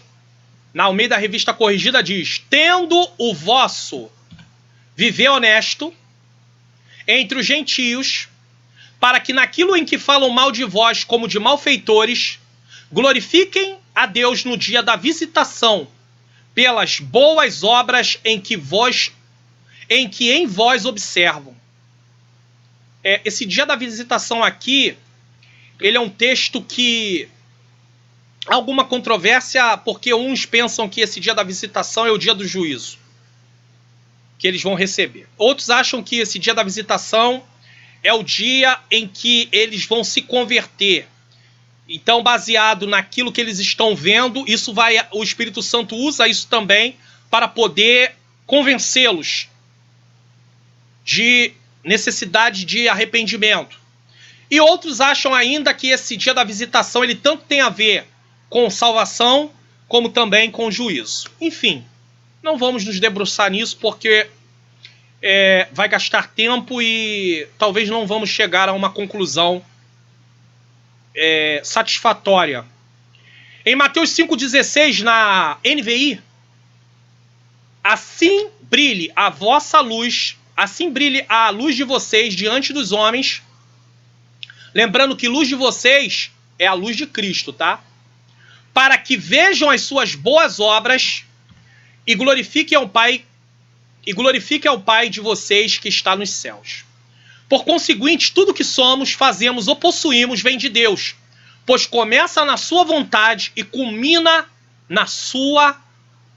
na Almeida Revista Corrigida diz: tendo o vosso viver honesto entre os gentios, para que naquilo em que falam mal de vós como de malfeitores, glorifiquem a Deus no dia da visitação, pelas boas obras em que em vós observam. Esse dia da visitação aqui, ele é um texto que há alguma controvérsia, porque uns pensam que esse dia da visitação é o dia do juízo, que eles vão receber. Outros acham que esse dia da visitação é o dia em que eles vão se converter. Então, baseado naquilo que eles estão vendo, o Espírito Santo usa isso também para poder convencê-los de necessidade de arrependimento. E outros acham ainda que esse dia da visitação ele tanto tem a ver com salvação, como também com juízo. Enfim, não vamos nos debruçar nisso, porque vai gastar tempo e talvez não vamos chegar a uma conclusão satisfatória. Em Mateus 5,16, na NVI, assim brilhe a vossa luz, assim brilhe a luz de vocês diante dos homens, lembrando que luz de vocês é a luz de Cristo, tá? Para que vejam as suas boas obras e glorifiquem ao Pai de vocês que está nos céus. Por conseguinte, tudo que somos, fazemos ou possuímos vem de Deus, pois começa na sua vontade e culmina na sua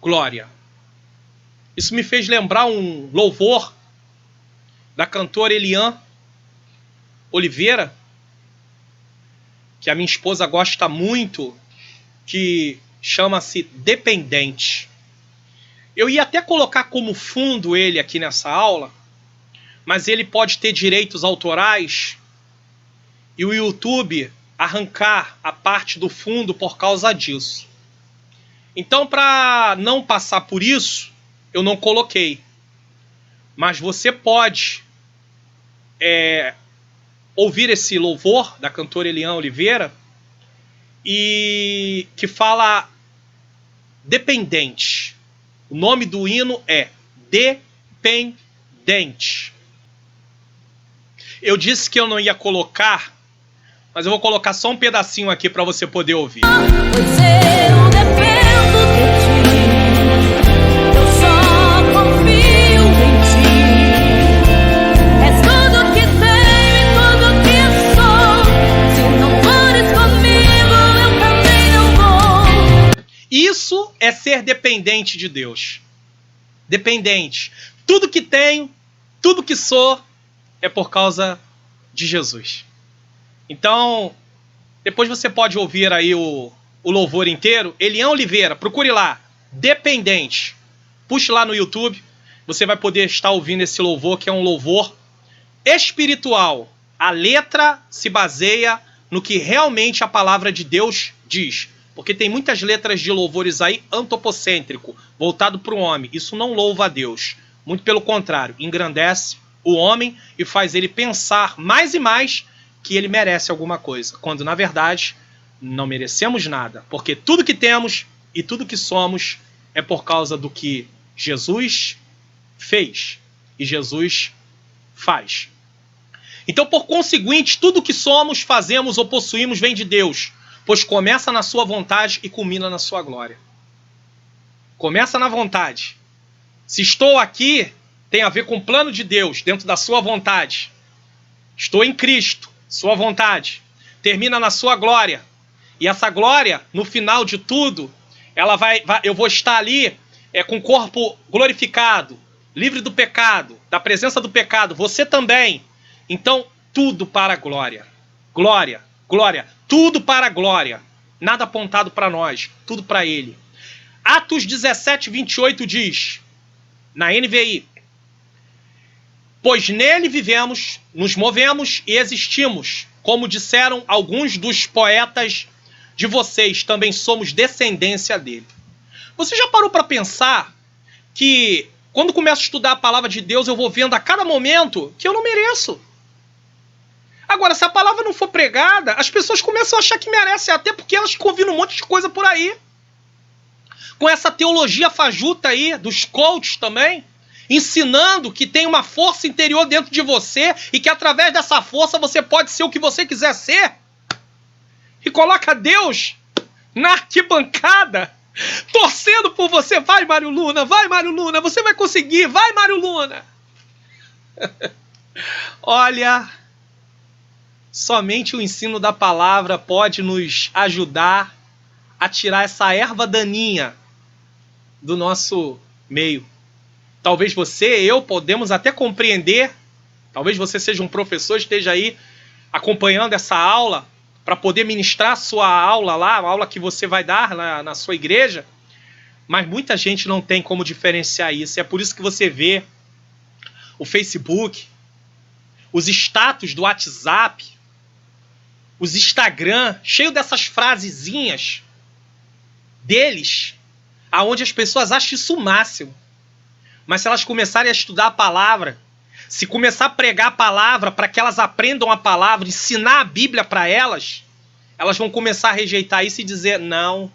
glória. Isso me fez lembrar um louvor da cantora Eliane Oliveira, que a minha esposa gosta muito, que chama-se Dependente. Eu ia até colocar como fundo ele aqui nessa aula, mas ele pode ter direitos autorais e o YouTube arrancar a parte do fundo por causa disso. Então, para não passar por isso, eu não coloquei. Mas você pode ouvir esse louvor da cantora Eliane Oliveira, e que fala dependente. O nome do hino é Dependente. Eu disse que eu não ia colocar, mas eu vou colocar só um pedacinho aqui para você poder ouvir. Pois eu dependo de ti, eu só confio em ti. És tudo que tenho e tudo que sou. Se não fores comigo, eu também não vou. Isso é ser dependente de Deus. Dependente. Tudo que tenho, tudo que sou, é por causa de Jesus. Então, depois você pode ouvir aí o louvor inteiro. Eliane Oliveira, procure lá, Dependente. Puxe lá no YouTube, você vai poder estar ouvindo esse louvor, que é um louvor espiritual. A letra se baseia no que realmente a palavra de Deus diz. Porque tem muitas letras de louvores aí antropocêntrico, voltado para o homem. Isso não louva a Deus. Muito pelo contrário, engrandece o homem e faz ele pensar mais e mais que ele merece alguma coisa, quando na verdade não merecemos nada, porque tudo que temos e tudo que somos é por causa do que Jesus fez e Jesus faz. Então, por conseguinte, tudo que somos, fazemos ou possuímos vem de Deus, pois começa na sua vontade e culmina na sua glória. Começa na vontade. Se estou aqui, tem a ver com o plano de Deus, dentro da sua vontade. Estou em Cristo, sua vontade. Termina na sua glória. E essa glória, no final de tudo, eu vou estar ali com o corpo glorificado, livre do pecado, da presença do pecado. Você também. Então, tudo para a glória. Glória, glória. Tudo para a glória. Nada apontado para nós, tudo para Ele. Atos 17, 28 diz, na NVI, pois nele vivemos, nos movemos e existimos. Como disseram alguns dos poetas de vocês, também somos descendência dele. Você já parou para pensar que quando começo a estudar a palavra de Deus, eu vou vendo a cada momento que eu não mereço? Agora, se a palavra não for pregada, as pessoas começam a achar que merecem, até porque elas ficam ouvindo um monte de coisa por aí. Com essa teologia fajuta aí, dos coaches também, ensinando que tem uma força interior dentro de você e que através dessa força você pode ser o que você quiser ser. E coloca Deus na arquibancada, torcendo por você. Vai, Mário Luna, você vai conseguir, vai, Mário Luna. Olha, somente o ensino da palavra pode nos ajudar a tirar essa erva daninha do nosso meio. Talvez você e eu podemos até compreender, talvez você seja um professor, esteja aí acompanhando essa aula para poder ministrar a sua aula lá, a aula que você vai dar na sua igreja, mas muita gente não tem como diferenciar isso. É por isso que você vê o Facebook, os status do WhatsApp, os Instagram, cheio dessas frasezinhas deles, aonde as pessoas acham isso o máximo. Mas se elas começarem a estudar a palavra, se começar a pregar a palavra para que elas aprendam a palavra, ensinar a Bíblia para elas, elas vão começar a rejeitar isso e dizer, não,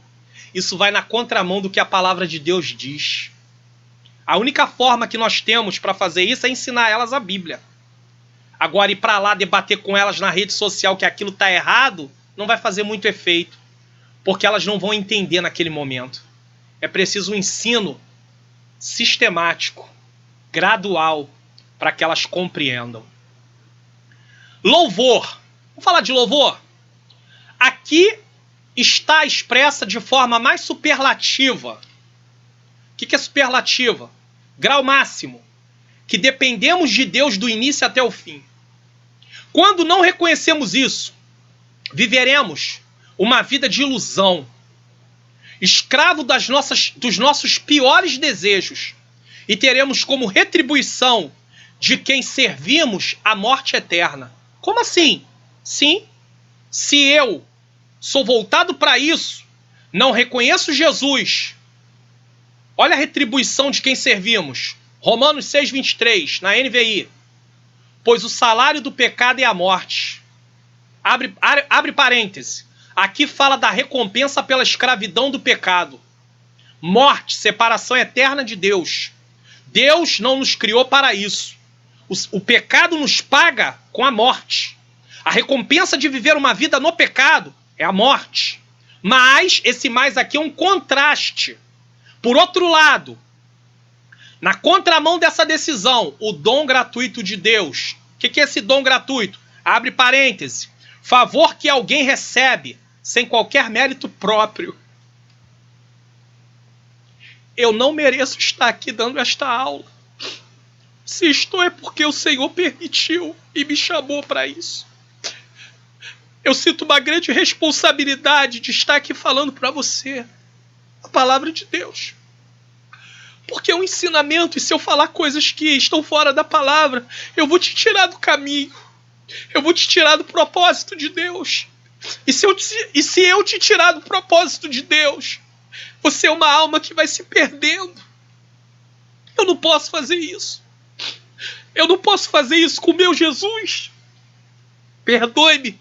isso vai na contramão do que a palavra de Deus diz. A única forma que nós temos para fazer isso é ensinar elas a Bíblia. Agora, ir para lá debater com elas na rede social que aquilo está errado, não vai fazer muito efeito, porque elas não vão entender naquele momento. É preciso um ensino sistemático, gradual, para que elas compreendam. Louvor. Vamos falar de louvor? Aqui está expressa de forma mais superlativa. O que é superlativa? Grau máximo. Que dependemos de Deus do início até o fim. Quando não reconhecemos isso, viveremos uma vida de ilusão, escravo dos nossos piores desejos, e teremos como retribuição de quem servimos a morte eterna. Como assim? Sim, Se eu sou voltado para isso, não reconheço Jesus, olha a retribuição de quem servimos. Romanos 6,23, na NVI. Pois o salário do pecado é a morte. Abre parêntese. Aqui fala da recompensa pela escravidão do pecado. Morte, separação eterna de Deus. Deus não nos criou para isso. O pecado nos paga com a morte. A recompensa de viver uma vida no pecado é a morte. Mas esse mais aqui é um contraste. Por outro lado, na contramão dessa decisão, o dom gratuito de Deus. O que é esse dom gratuito? Abre parêntese. Favor que alguém recebe sem qualquer mérito próprio. Eu não mereço estar aqui dando esta aula. Se estou é porque o Senhor permitiu e me chamou para isso. Eu sinto uma grande responsabilidade de estar aqui falando para você a palavra de Deus. Porque é um ensinamento, e se eu falar coisas que estão fora da palavra, eu vou te tirar do caminho. Eu vou te tirar do propósito de Deus. E se eu te tirar do propósito de Deus, você é uma alma que vai se perdendo. Eu não posso fazer isso. Eu não posso fazer isso com o meu Jesus. Perdoe-me.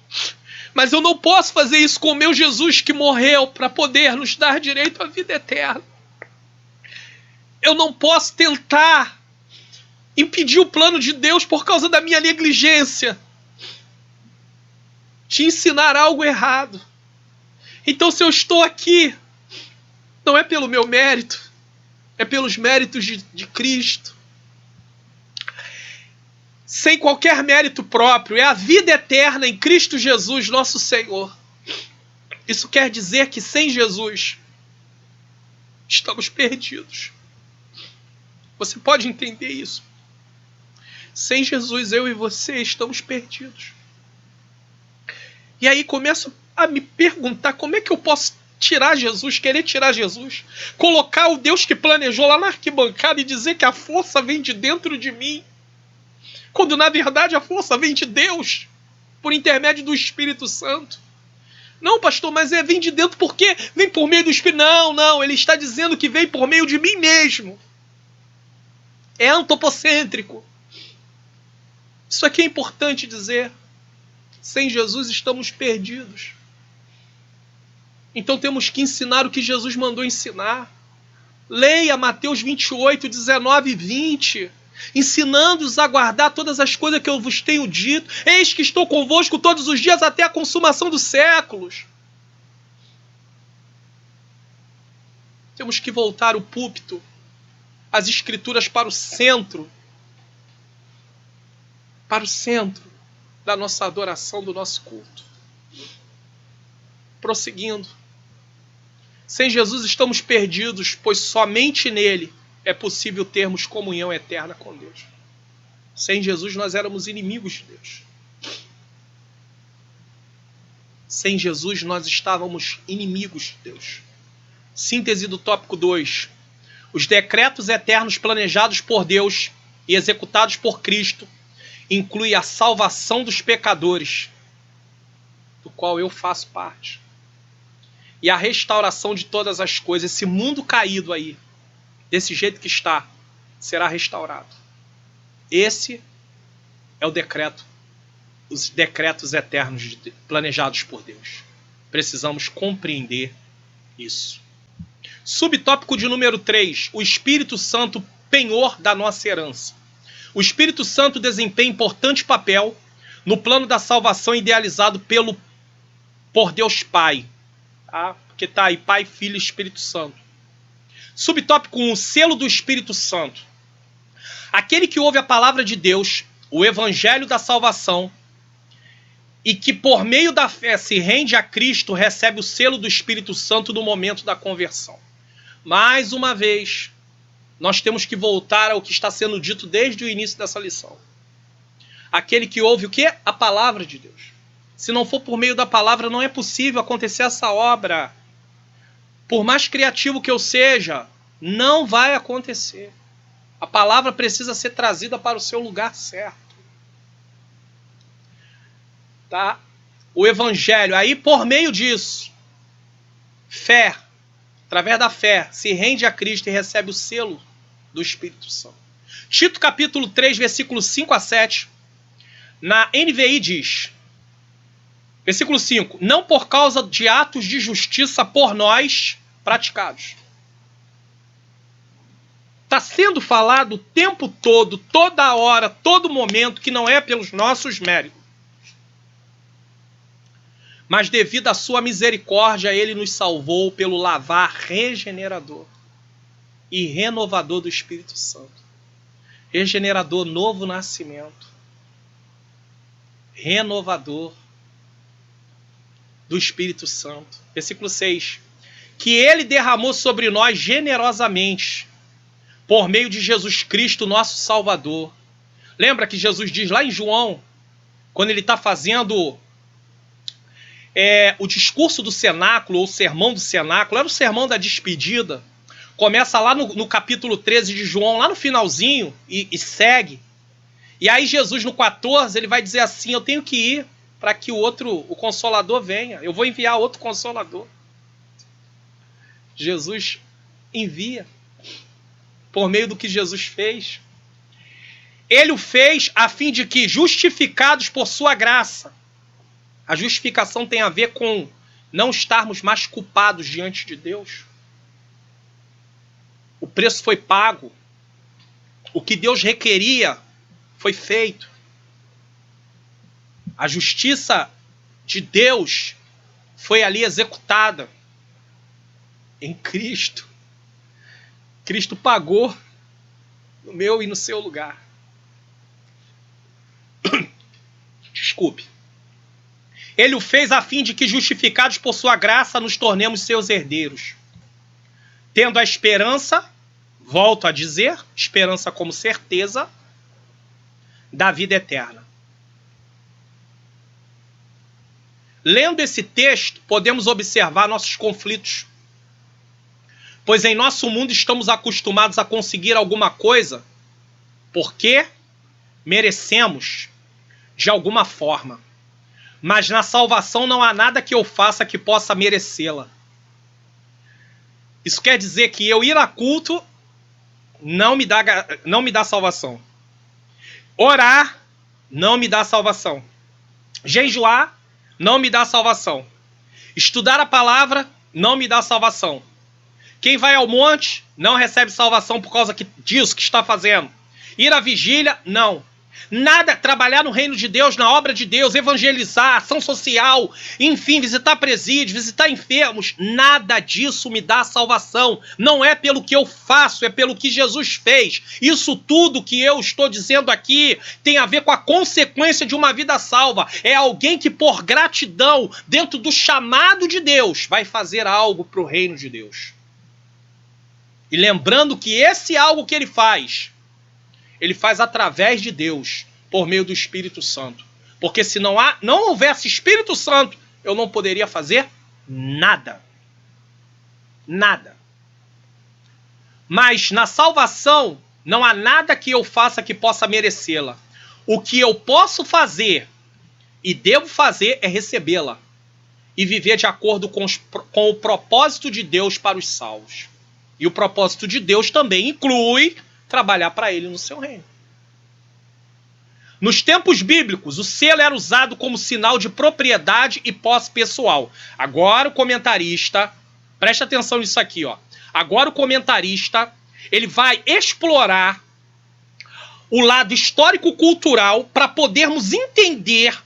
Mas eu não posso fazer isso com o meu Jesus que morreu para poder nos dar direito à vida eterna. Eu não posso tentar impedir o plano de Deus por causa da minha negligência. Te ensinar algo errado. Então, se eu estou aqui, não é pelo meu mérito, é pelos méritos de Cristo. Sem qualquer mérito próprio, é a vida eterna em Cristo Jesus, nosso Senhor. Isso quer dizer que sem Jesus, estamos perdidos. Você pode entender isso? Sem Jesus, eu e você estamos perdidos. E aí começo a me perguntar como é que eu posso tirar Jesus, querer tirar Jesus, colocar o Deus que planejou lá na arquibancada e dizer que a força vem de dentro de mim, quando na verdade a força vem de Deus, por intermédio do Espírito Santo. Não, pastor, mas vem de dentro porque vem por meio do Espírito. Não, ele está dizendo que vem por meio de mim mesmo. É antropocêntrico. Isso aqui é importante dizer. Sem Jesus estamos perdidos. Então temos que ensinar o que Jesus mandou ensinar. Leia Mateus 28, 19 e 20. Ensinando-os a guardar todas as coisas que eu vos tenho dito. Eis que estou convosco todos os dias até a consumação dos séculos. Temos que voltar o púlpito, as escrituras para o centro da nossa adoração, do nosso culto. Prosseguindo. Sem Jesus estamos perdidos, pois somente nele é possível termos comunhão eterna com Deus. Sem Jesus nós éramos inimigos de Deus. Sem Jesus nós estávamos inimigos de Deus. Síntese do tópico 2. Os decretos eternos planejados por Deus e executados por Cristo incluem a salvação dos pecadores, do qual eu faço parte, e a restauração de todas as coisas. Esse mundo caído aí, desse jeito que está, será restaurado. Esse é o decreto, os decretos eternos planejados por Deus. Precisamos compreender isso. Subtópico de número 3, o Espírito Santo, penhor da nossa herança. O Espírito Santo desempenha importante papel no plano da salvação idealizado por Deus Pai. Tá? Porque está aí Pai, Filho e Espírito Santo. Subtópico 1, selo do Espírito Santo. Aquele que ouve a palavra de Deus, o evangelho da salvação, e que por meio da fé se rende a Cristo, recebe o selo do Espírito Santo no momento da conversão. Mais uma vez, nós temos que voltar ao que está sendo dito desde o início dessa lição. Aquele que ouve o quê? A palavra de Deus. Se não for por meio da palavra, não é possível acontecer essa obra. Por mais criativo que eu seja, não vai acontecer. A palavra precisa ser trazida para o seu lugar certo. Tá? o evangelho. Aí, por meio disso, fé, através da fé, se rende a Cristo e recebe o selo do Espírito Santo. Tito capítulo 3, versículos 5 a 7, na NVI diz, versículo 5, não por causa de atos de justiça por nós praticados. Está sendo falado o tempo todo, toda hora, todo momento, que não é pelos nossos méritos, mas devido à sua misericórdia, ele nos salvou pelo lavar regenerador e renovador do Espírito Santo. Regenerador, novo nascimento. Renovador do Espírito Santo. Versículo 6. Que ele derramou sobre nós generosamente, por meio de Jesus Cristo, nosso Salvador. Lembra que Jesus diz lá em João, quando ele está fazendo o discurso do cenáculo, ou o sermão do cenáculo, era o sermão da despedida. Começa lá no capítulo 13 de João, lá no finalzinho, e segue. E aí Jesus, no 14, ele vai dizer assim, eu tenho que ir para que o Consolador venha. Eu vou enviar outro Consolador. Jesus envia, por meio do que Jesus fez. Ele o fez a fim de que, justificados por sua graça, a justificação tem a ver com não estarmos mais culpados diante de Deus. O preço foi pago. O que Deus requeria foi feito. A justiça de Deus foi ali executada em Cristo. Cristo pagou no meu e no seu lugar. Desculpe. Ele o fez a fim de que, justificados por sua graça, nos tornemos seus herdeiros. Tendo a esperança, volto a dizer, esperança como certeza, da vida eterna. Lendo esse texto, podemos observar nossos conflitos. Pois em nosso mundo estamos acostumados a conseguir alguma coisa porque merecemos de alguma forma. Mas na salvação não há nada que eu faça que possa merecê-la. Isso quer dizer que eu ir a culto não me dá salvação. Orar não me dá salvação. Jejuar não me dá salvação. Estudar a palavra não me dá salvação. Quem vai ao monte não recebe salvação por causa disso que está fazendo. Ir à vigília, não. Nada, trabalhar no reino de Deus, na obra de Deus, evangelizar, ação social, enfim, visitar presídios, visitar enfermos, nada disso me dá salvação. Não é pelo que eu faço, é pelo que Jesus fez. Isso tudo que eu estou dizendo aqui tem a ver com a consequência de uma vida salva. É alguém que, por gratidão, dentro do chamado de Deus, vai fazer algo para o reino de Deus. E lembrando que esse algo que ele faz através de Deus, por meio do Espírito Santo. Porque se não houvesse Espírito Santo, eu não poderia fazer nada. Nada. Mas na salvação, não há nada que eu faça que possa merecê-la. O que eu posso fazer e devo fazer é recebê-la. E viver de acordo com o propósito de Deus para os salvos. E o propósito de Deus também inclui trabalhar para ele no seu reino. Nos tempos bíblicos, o selo era usado como sinal de propriedade e posse pessoal. Agora o comentarista, presta atenção nisso aqui, ó. Agora o comentarista, ele vai explorar o lado histórico-cultural para podermos entender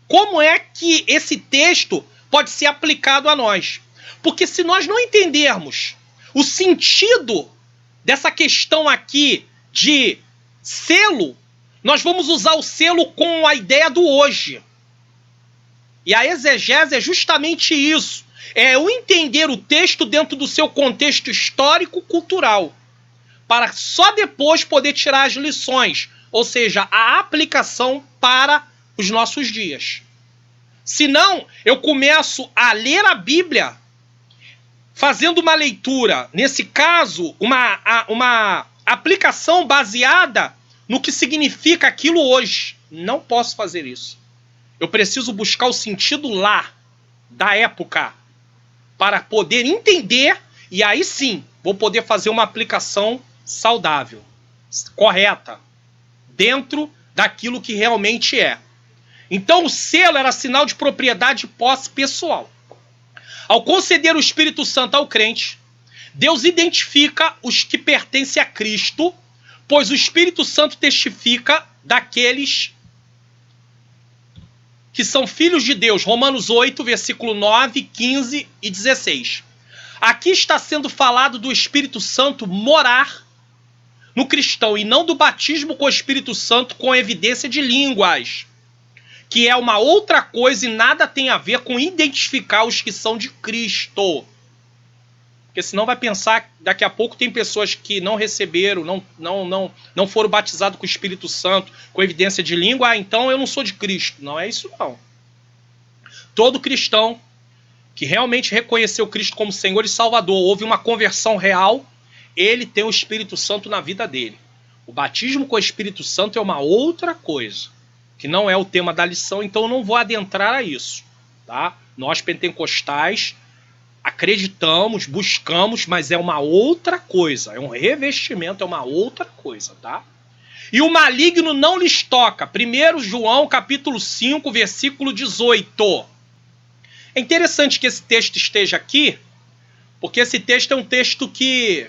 como é que esse texto pode ser aplicado a nós. Porque se nós não entendermos o sentido dessa questão aqui de selo, nós vamos usar o selo com a ideia do hoje. E a exegese é justamente isso. É o entender o texto dentro do seu contexto histórico-cultural, para só depois poder tirar as lições, ou seja, a aplicação para os nossos dias. Senão, eu começo a ler a Bíblia fazendo uma leitura, nesse caso, uma aplicação baseada no que significa aquilo hoje. Não posso fazer isso. Eu preciso buscar o sentido lá, da época, para poder entender, e aí sim, vou poder fazer uma aplicação saudável, correta, dentro daquilo que realmente é. Então o selo era sinal de propriedade e posse pessoal. Ao conceder o Espírito Santo ao crente, Deus identifica os que pertencem a Cristo, pois o Espírito Santo testifica daqueles que são filhos de Deus. Romanos 8, versículo 9, 15 e 16. Aqui está sendo falado do Espírito Santo morar no cristão e não do batismo com o Espírito Santo com evidência de línguas, que é uma outra coisa e nada tem a ver com identificar os que são de Cristo. Porque senão vai pensar, daqui a pouco tem pessoas que não receberam, não foram batizados com o Espírito Santo, com evidência de língua, então eu não sou de Cristo. Não é isso não. Todo cristão que realmente reconheceu Cristo como Senhor e Salvador, houve uma conversão real, ele tem o Espírito Santo na vida dele. O batismo com o Espírito Santo é uma outra coisa, que não é o tema da lição, então eu não vou adentrar a isso. Tá? Nós pentecostais acreditamos, buscamos, mas é uma outra coisa, é um revestimento, é uma outra coisa, tá? E o maligno não lhes toca. 1 João capítulo 5, versículo 18. É interessante que esse texto esteja aqui, porque esse texto é um texto que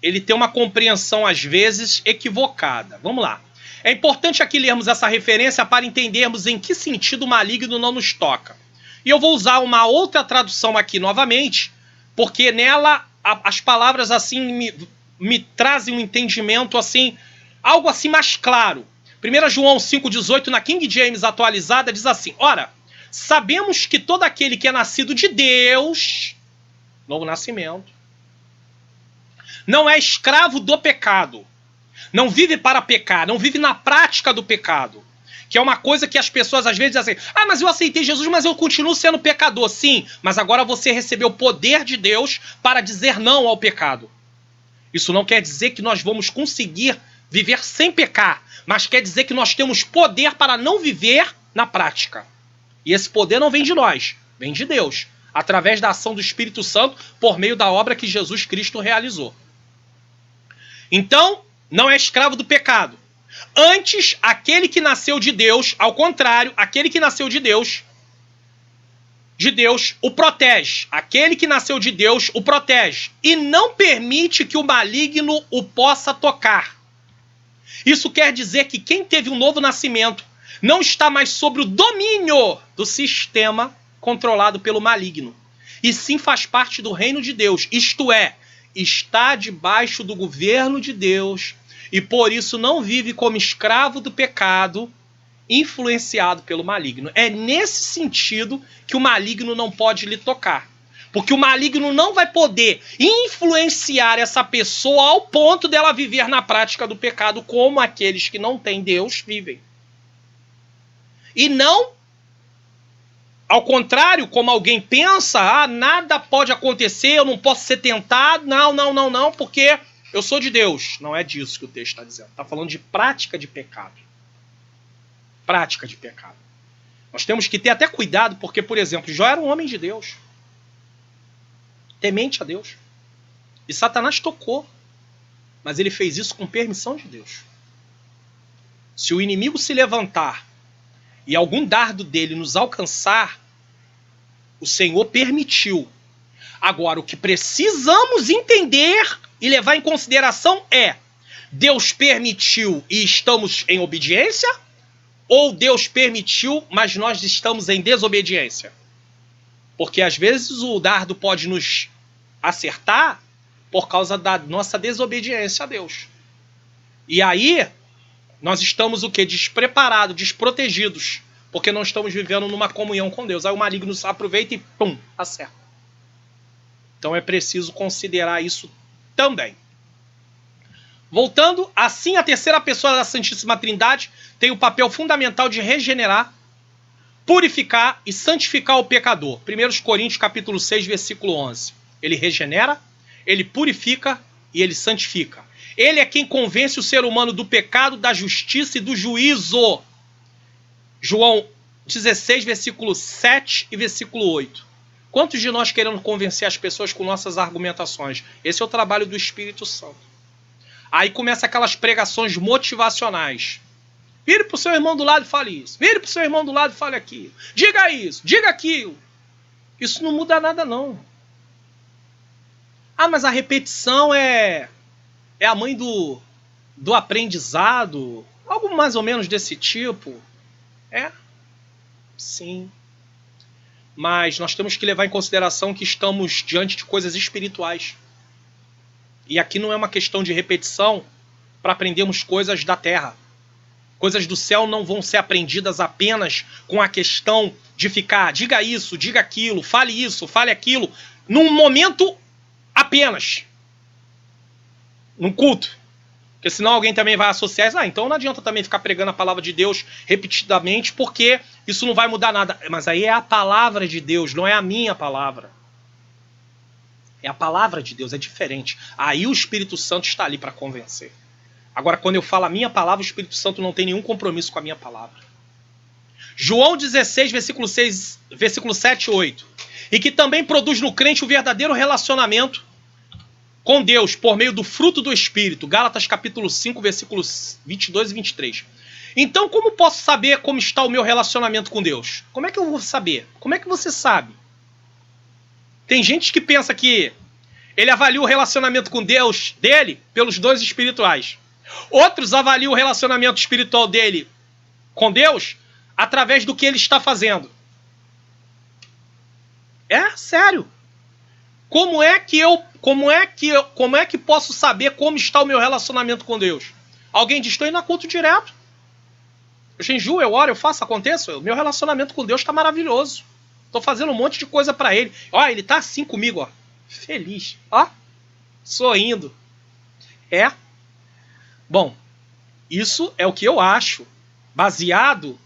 ele tem uma compreensão, às vezes, equivocada. Vamos lá. É importante aqui lermos essa referência para entendermos em que sentido o maligno não nos toca. E eu vou usar uma outra tradução aqui novamente, porque nela as palavras assim me trazem um entendimento assim, algo assim mais claro. 1 João 5,18 na King James atualizada diz assim: ora, sabemos que todo aquele que é nascido de Deus, novo nascimento, não é escravo do pecado, não vive para pecar, não vive na prática do pecado. Que é uma coisa que as pessoas às vezes dizem assim: ah, mas eu aceitei Jesus, mas eu continuo sendo pecador. Sim, mas agora você recebeu o poder de Deus para dizer não ao pecado. Isso não quer dizer que nós vamos conseguir viver sem pecar, mas quer dizer que nós temos poder para não viver na prática. E esse poder não vem de nós, vem de Deus, através da ação do Espírito Santo, por meio da obra que Jesus Cristo realizou. Então, não é escravo do pecado. Antes, aquele que nasceu de Deus, ao contrário, aquele que nasceu de Deus o protege. Aquele que nasceu de Deus o protege. E não permite que o maligno o possa tocar. Isso quer dizer que quem teve um novo nascimento não está mais sob o domínio do sistema controlado pelo maligno. E sim faz parte do reino de Deus. Isto é, está debaixo do governo de Deus. E por isso não vive como escravo do pecado, influenciado pelo maligno. É nesse sentido que o maligno não pode lhe tocar. Porque o maligno não vai poder influenciar essa pessoa ao ponto dela viver na prática do pecado como aqueles que não têm Deus vivem. E não, ao contrário, como alguém pensa, nada pode acontecer, eu não posso ser tentado, não, porque eu sou de Deus. Não é disso que o texto está dizendo. Está falando de prática de pecado. Prática de pecado. Nós temos que ter até cuidado, porque, por exemplo, Jó era um homem de Deus. Temente a Deus. E Satanás tocou. Mas ele fez isso com permissão de Deus. Se o inimigo se levantar e algum dardo dele nos alcançar, o Senhor permitiu. Agora, o que precisamos entender e levar em consideração é: Deus permitiu e estamos em obediência? Ou Deus permitiu, mas nós estamos em desobediência? Porque às vezes o dardo pode nos acertar por causa da nossa desobediência a Deus. E aí, nós estamos o quê? Despreparados, desprotegidos, porque não estamos vivendo numa comunhão com Deus. Aí o maligno aproveita e pum, acerta. Então é preciso considerar isso também. Voltando, assim a terceira pessoa da Santíssima Trindade tem o papel fundamental de regenerar, purificar e santificar o pecador. 1 Coríntios capítulo 6, versículo 11. Ele regenera, ele purifica e ele santifica. Ele é quem convence o ser humano do pecado, da justiça e do juízo. João 16, versículo 7 e versículo 8. Quantos de nós queremos convencer as pessoas com nossas argumentações? Esse é o trabalho do Espírito Santo. Aí começa aquelas pregações motivacionais. Vire para o seu irmão do lado e fale isso. Vire para o seu irmão do lado e fale aquilo. Diga isso, diga aquilo. Isso não muda nada, não. Ah, mas a repetição é a mãe do aprendizado. Algo mais ou menos desse tipo. É? Sim. Mas nós temos que levar em consideração que estamos diante de coisas espirituais. E aqui não é uma questão de repetição para aprendermos coisas da terra. Coisas do céu não vão ser aprendidas apenas com a questão de ficar, diga isso, diga aquilo, fale isso, fale aquilo, num momento apenas. Num culto. Porque senão alguém também vai associar isso. Ah, então não adianta também ficar pregando a palavra de Deus repetidamente, porque isso não vai mudar nada. Mas aí é a palavra de Deus, não é a minha palavra. É a palavra de Deus, é diferente. Aí o Espírito Santo está ali para convencer. Agora, quando eu falo a minha palavra, o Espírito Santo não tem nenhum compromisso com a minha palavra. João 16, versículo 6, versículo 7 e 8. E que também produz no crente o verdadeiro relacionamento com Deus, por meio do fruto do Espírito. Gálatas capítulo 5, versículos 22 e 23. Então, como posso saber como está o meu relacionamento com Deus? Como é que eu vou saber? Como é que você sabe? Tem gente que pensa que ele avalia o relacionamento com Deus dele pelos dons espirituais. Outros avaliam o relacionamento espiritual dele com Deus através do que ele está fazendo. É sério. Como é que posso saber como está o meu relacionamento com Deus? Alguém diz, estou indo a culto direto. Eu jejuo, eu oro, eu faço, aconteça. O meu relacionamento com Deus está maravilhoso. Estou fazendo um monte de coisa para ele. Ó, ele está assim comigo, ó. Feliz. Ó, sorrindo. É. Bom, isso é o que eu acho, baseado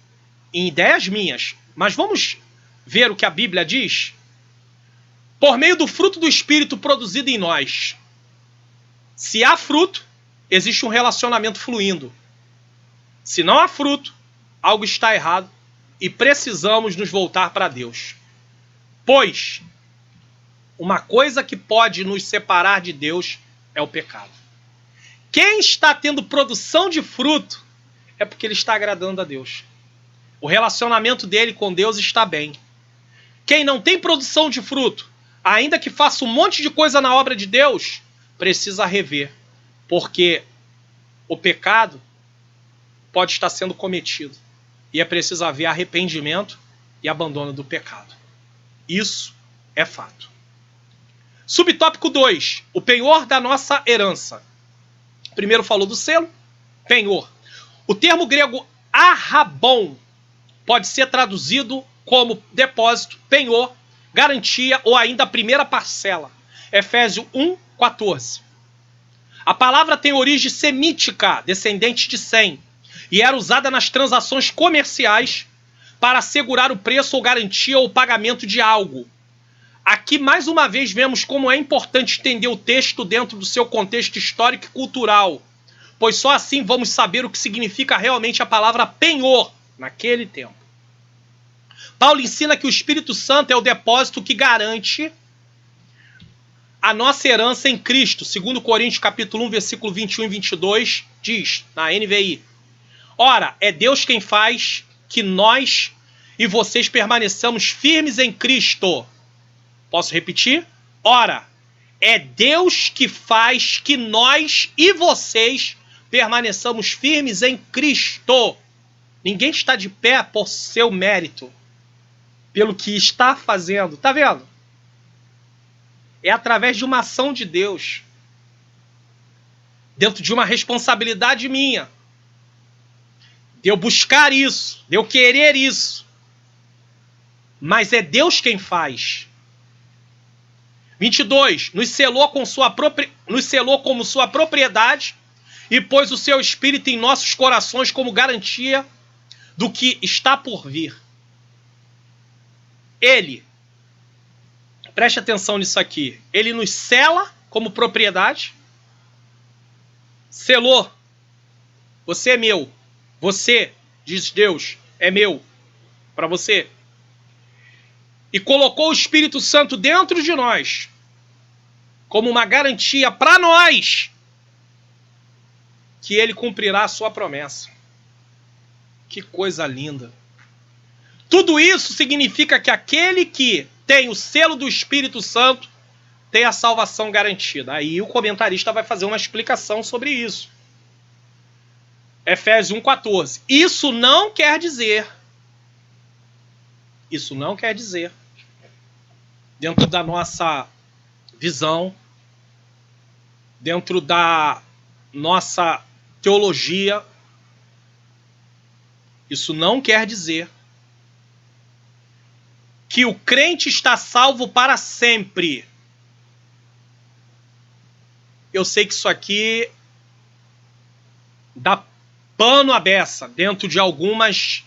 em ideias minhas. Mas vamos ver o que a Bíblia diz? Por meio do fruto do Espírito produzido em nós. Se há fruto, existe um relacionamento fluindo. Se não há fruto, algo está errado e precisamos nos voltar para Deus. Pois, uma coisa que pode nos separar de Deus é o pecado. Quem está tendo produção de fruto é porque ele está agradando a Deus. O relacionamento dele com Deus está bem. Quem não tem produção de fruto, ainda que faça um monte de coisa na obra de Deus, precisa rever. Porque o pecado pode estar sendo cometido. E é preciso haver arrependimento e abandono do pecado. Isso é fato. Subtópico 2. O penhor da nossa herança. Primeiro falou do selo, penhor. O termo grego arrabon pode ser traduzido como depósito, penhor, garantia ou ainda a primeira parcela. Efésios 1:14. A palavra tem origem semítica, descendente de Sem, e era usada nas transações comerciais para assegurar o preço ou garantia ou pagamento de algo. Aqui, mais uma vez, vemos como é importante entender o texto dentro do seu contexto histórico e cultural, pois só assim vamos saber o que significa realmente a palavra penhor naquele tempo. Paulo ensina que o Espírito Santo é o depósito que garante a nossa herança em Cristo. 2 Coríntios capítulo 1, versículo 21 e 22, diz, na NVI, ora, é Deus quem faz que nós e vocês permaneçamos firmes em Cristo. Posso repetir? Ora, é Deus que faz que nós e vocês permaneçamos firmes em Cristo. Ninguém está de pé por seu mérito, pelo que está fazendo. Tá vendo? É através de uma ação de Deus, dentro de uma responsabilidade minha, de eu buscar isso, de eu querer isso. Mas é Deus quem faz. 22. Nos selou como sua propriedade e pôs o seu Espírito em nossos corações como garantia do que está por vir. Ele, preste atenção nisso aqui, ele nos sela como propriedade, selou, você é meu, você, diz Deus, é meu, para você. E colocou o Espírito Santo dentro de nós, como uma garantia para nós, que ele cumprirá a sua promessa. Que coisa linda. Tudo isso significa que aquele que tem o selo do Espírito Santo tem a salvação garantida. Aí o comentarista vai fazer uma explicação sobre isso. Efésios 1,14. Isso não quer dizer, dentro da nossa visão, dentro da nossa teologia, isso não quer dizer que o crente está salvo para sempre. Eu sei que isso aqui dá pano à beça dentro de algumas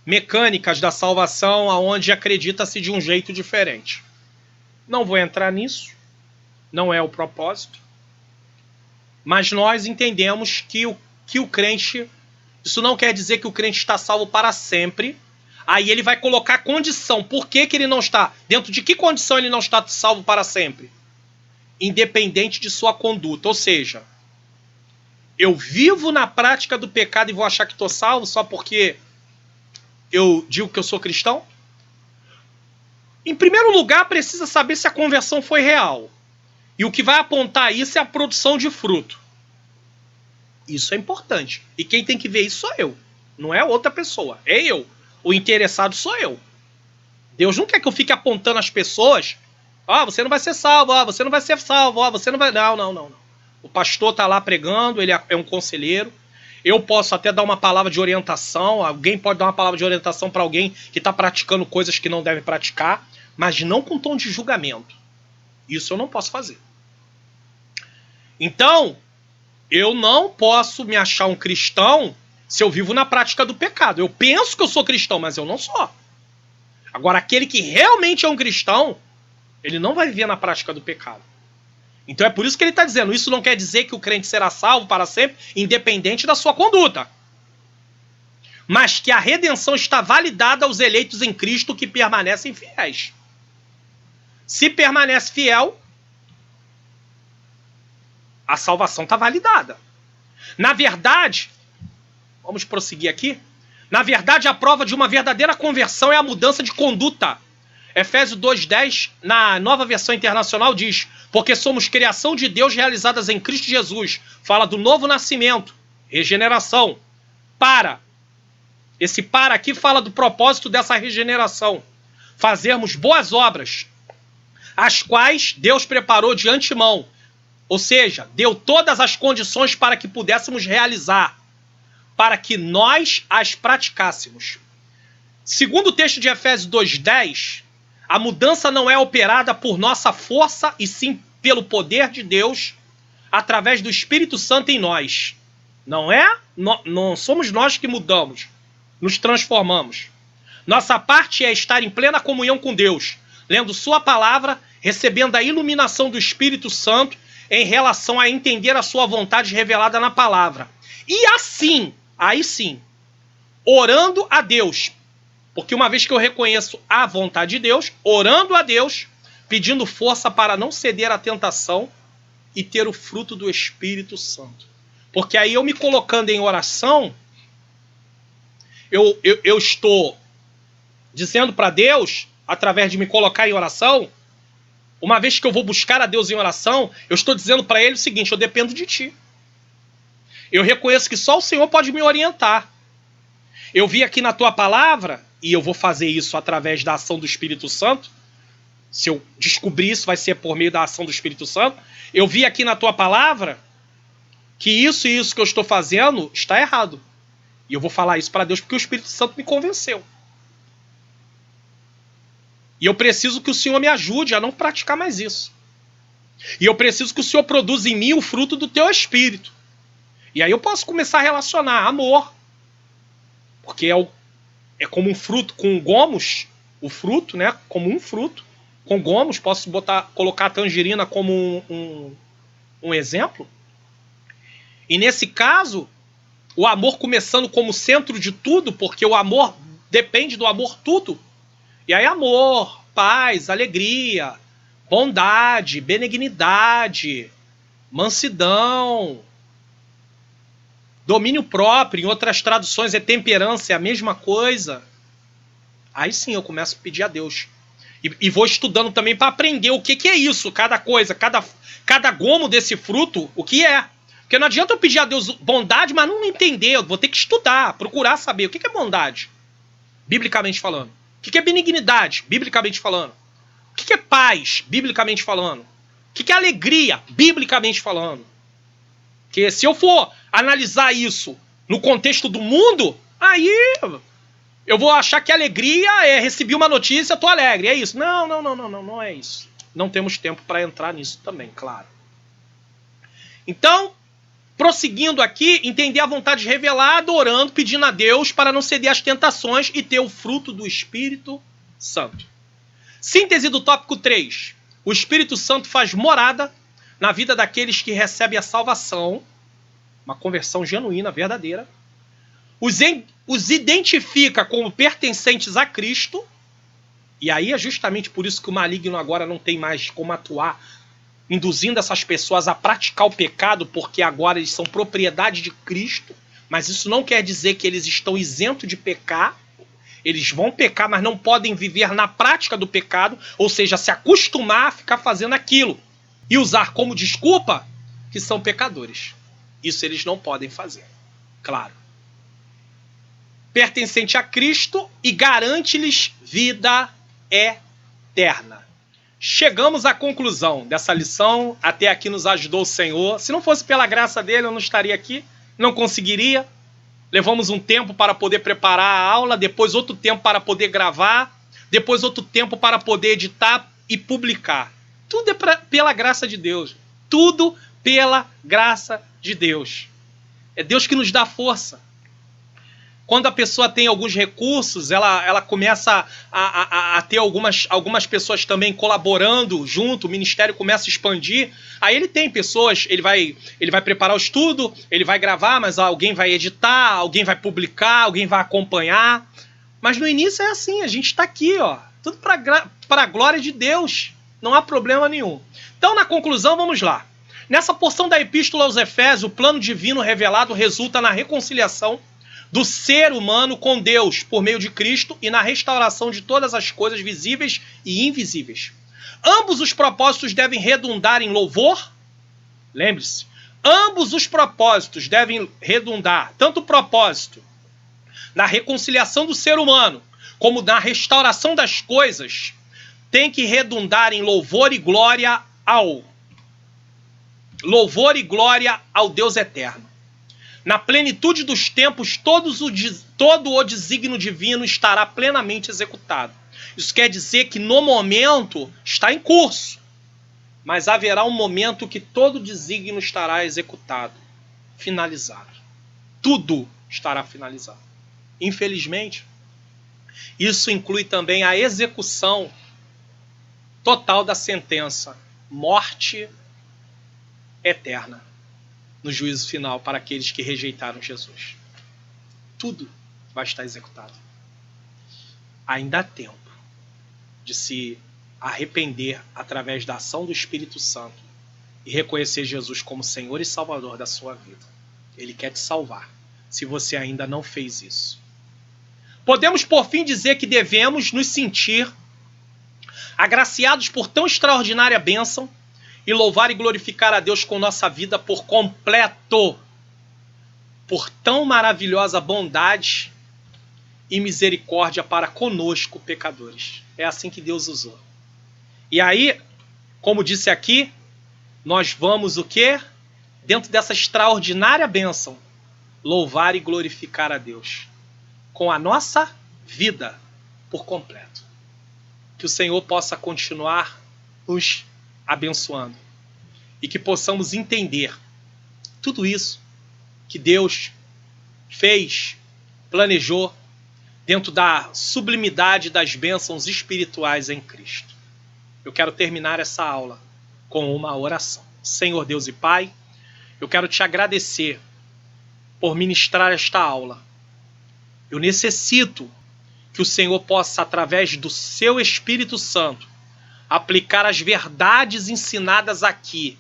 mecânicas da salvação, onde acredita-se de um jeito diferente. Não vou entrar nisso, não é o propósito, mas nós entendemos que o crente, isso não quer dizer que o crente está salvo para sempre. Aí ele vai colocar condição. Por que ele não está? Dentro de que condição ele não está salvo para sempre? Independente de sua conduta. Ou seja, eu vivo na prática do pecado e vou achar que estou salvo só porque eu digo que eu sou cristão? Em primeiro lugar, precisa saber se a conversão foi real. E o que vai apontar isso é a produção de fruto. Isso é importante. E quem tem que ver isso sou eu. Não é outra pessoa. É eu. O interessado sou eu. Deus não quer que eu fique apontando as pessoas. Você não vai ser salvo. Você não vai ser salvo. Você não vai... Não. O pastor está lá pregando. Ele é um conselheiro. Eu posso até dar uma palavra de orientação. Alguém pode dar uma palavra de orientação para alguém que está praticando coisas que não deve praticar. Mas não com tom de julgamento. Isso eu não posso fazer. Então, eu não posso me achar um cristão se eu vivo na prática do pecado. Eu penso que eu sou cristão, mas eu não sou. Agora, aquele que realmente é um cristão, ele não vai viver na prática do pecado. Então é por isso que ele está dizendo, isso não quer dizer que o crente será salvo para sempre, independente da sua conduta. Mas que a redenção está validada aos eleitos em Cristo que permanecem fiéis. Se permanece fiel, a salvação está validada. Na verdade, vamos prosseguir aqui. Na verdade, a prova de uma verdadeira conversão é a mudança de conduta. Efésios 2,10, na Nova Versão Internacional, diz: porque somos criação de Deus realizadas em Cristo Jesus. Fala do novo nascimento, regeneração. Esse para aqui fala do propósito dessa regeneração. Fazermos boas obras, as quais Deus preparou de antemão. Ou seja, deu todas as condições para que pudéssemos realizar, para que nós as praticássemos. Segundo o texto de Efésios 2,10, a mudança não é operada por nossa força, e sim pelo poder de Deus, através do Espírito Santo em nós. Não somos nós que mudamos, nos transformamos. Nossa parte é estar em plena comunhão com Deus, lendo sua palavra, recebendo a iluminação do Espírito Santo em relação a entender a sua vontade revelada na palavra. E assim, aí sim, orando a Deus. Porque uma vez que eu reconheço a vontade de Deus, orando a Deus, pedindo força para não ceder à tentação e ter o fruto do Espírito Santo. Porque aí eu me colocando em oração, eu estou dizendo para Deus, através de me colocar em oração, uma vez que eu vou buscar a Deus em oração, eu estou dizendo para Ele o seguinte: eu dependo de Ti. Eu reconheço que só o Senhor pode me orientar. Eu vi aqui na Tua palavra, e eu vou fazer isso através da ação do Espírito Santo. Se eu descobrir isso, vai ser por meio da ação do Espírito Santo. Eu vi aqui na Tua palavra que isso e isso que eu estou fazendo está errado. E eu vou falar isso para Deus porque o Espírito Santo me convenceu. E eu preciso que o Senhor me ajude a não praticar mais isso. E eu preciso que o Senhor produza em mim o fruto do Teu Espírito. E aí eu posso começar a relacionar amor. Porque é como um fruto com gomos. O fruto, né? Como um fruto. Com gomos, posso colocar a tangerina como um exemplo. E nesse caso, O amor começando como centro de tudo, porque o amor depende do amor tudo. E aí amor, paz, alegria, bondade, benignidade, mansidão, domínio próprio, em outras traduções é temperança, é a mesma coisa. Aí sim eu começo a pedir a Deus. E vou estudando também para aprender o que é isso, cada coisa, cada gomo desse fruto, o que é. Porque não adianta eu pedir a Deus bondade, mas não entender. Eu vou ter que estudar, procurar saber o que é bondade, biblicamente falando. O que é benignidade, biblicamente falando. O que é paz, biblicamente falando. O que é alegria, biblicamente falando. Porque se eu for analisar isso no contexto do mundo, aí eu vou achar que alegria é receber uma notícia, tô alegre, é isso. Não é isso. Não temos tempo para entrar nisso também, claro. Então, prosseguindo aqui, entender a vontade revelada, orando, pedindo a Deus para não ceder às tentações e ter o fruto do Espírito Santo. Síntese do tópico 3. O Espírito Santo faz morada na vida daqueles que recebem a salvação, uma conversão genuína, verdadeira, os identifica como pertencentes a Cristo, e aí é justamente por isso que o maligno agora não tem mais como atuar, induzindo essas pessoas a praticar o pecado, porque agora eles são propriedade de Cristo, mas isso não quer dizer que eles estão isentos de pecar. Eles vão pecar, mas não podem viver na prática do pecado, ou seja, se acostumar a ficar fazendo aquilo e usar como desculpa que são pecadores. Isso eles não podem fazer, claro. Pertencente a Cristo e garante-lhes vida eterna. Chegamos à conclusão dessa lição. Até aqui nos ajudou o Senhor. Se não fosse pela graça dele, eu não estaria aqui, não conseguiria. Levamos um tempo para poder preparar a aula, depois outro tempo para poder gravar, depois outro tempo para poder editar e publicar. Tudo é pela graça de Deus. Tudo pela graça de Deus. É Deus que nos dá força. Quando a pessoa tem alguns recursos, ela começa a ter algumas pessoas também colaborando junto, o ministério começa a expandir. Aí ele tem pessoas, ele vai preparar o estudo, ele vai gravar, mas alguém vai editar, alguém vai publicar, alguém vai acompanhar. Mas no início é assim, a gente está aqui, ó, tudo para a glória de Deus, não há problema nenhum. Então, na conclusão, vamos lá. Nessa porção da Epístola aos Efésios, o plano divino revelado resulta na reconciliação do ser humano com Deus por meio de Cristo e na restauração de todas as coisas visíveis e invisíveis. Ambos os propósitos devem redundar em louvor. Lembre-se, ambos os propósitos devem redundar, tanto o propósito na reconciliação do ser humano, como na restauração das coisas, tem que redundar em louvor e glória ao Deus eterno. Na plenitude dos tempos, todo o desígnio divino estará plenamente executado. Isso quer dizer que no momento está em curso, mas haverá um momento que todo o desígnio estará executado, finalizado. Tudo estará finalizado. Infelizmente, isso inclui também a execução total da sentença, morte eterna, no juízo final para aqueles que rejeitaram Jesus. Tudo vai estar executado. Ainda há tempo de se arrepender através da ação do Espírito Santo e reconhecer Jesus como Senhor e Salvador da sua vida. Ele quer te salvar, se você ainda não fez isso. Podemos, por fim, dizer que devemos nos sentir agraciados por tão extraordinária bênção e louvar e glorificar a Deus com nossa vida por completo, por tão maravilhosa bondade e misericórdia para conosco, pecadores. É assim que Deus usou. E aí, como disse aqui, nós vamos o quê? Dentro dessa extraordinária bênção, louvar e glorificar a Deus com a nossa vida por completo. Que o Senhor possa continuar nos abençoando e que possamos entender tudo isso que Deus fez, planejou dentro da sublimidade das bênçãos espirituais em Cristo. Eu quero terminar essa aula com uma oração. Senhor Deus e Pai, eu quero te agradecer por ministrar esta aula. Eu necessito que o Senhor possa, através do seu Espírito Santo, aplicar as verdades ensinadas aqui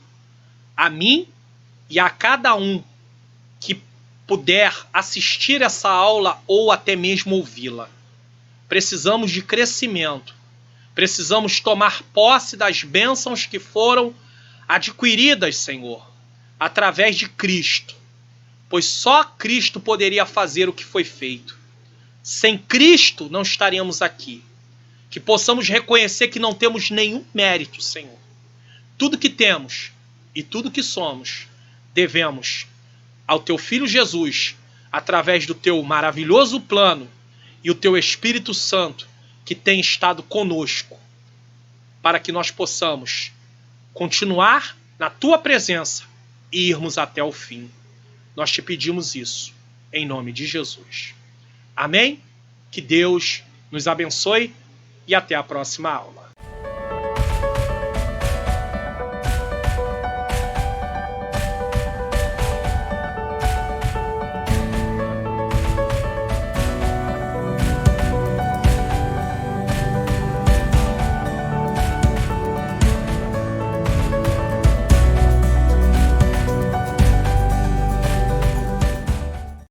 a mim e a cada um que puder assistir essa aula ou até mesmo ouvi-la. Precisamos de crescimento. Precisamos tomar posse das bênçãos que foram adquiridas, Senhor, através de Cristo. Pois só Cristo poderia fazer o que foi feito. Sem Cristo não estaríamos aqui. Que possamos reconhecer que não temos nenhum mérito, Senhor. Tudo que temos e tudo que somos, devemos ao Teu Filho Jesus, através do Teu maravilhoso plano e o Teu Espírito Santo, que tem estado conosco, para que nós possamos continuar na Tua presença e irmos até o fim. Nós te pedimos isso, em nome de Jesus. Amém? Que Deus nos abençoe e até a próxima aula.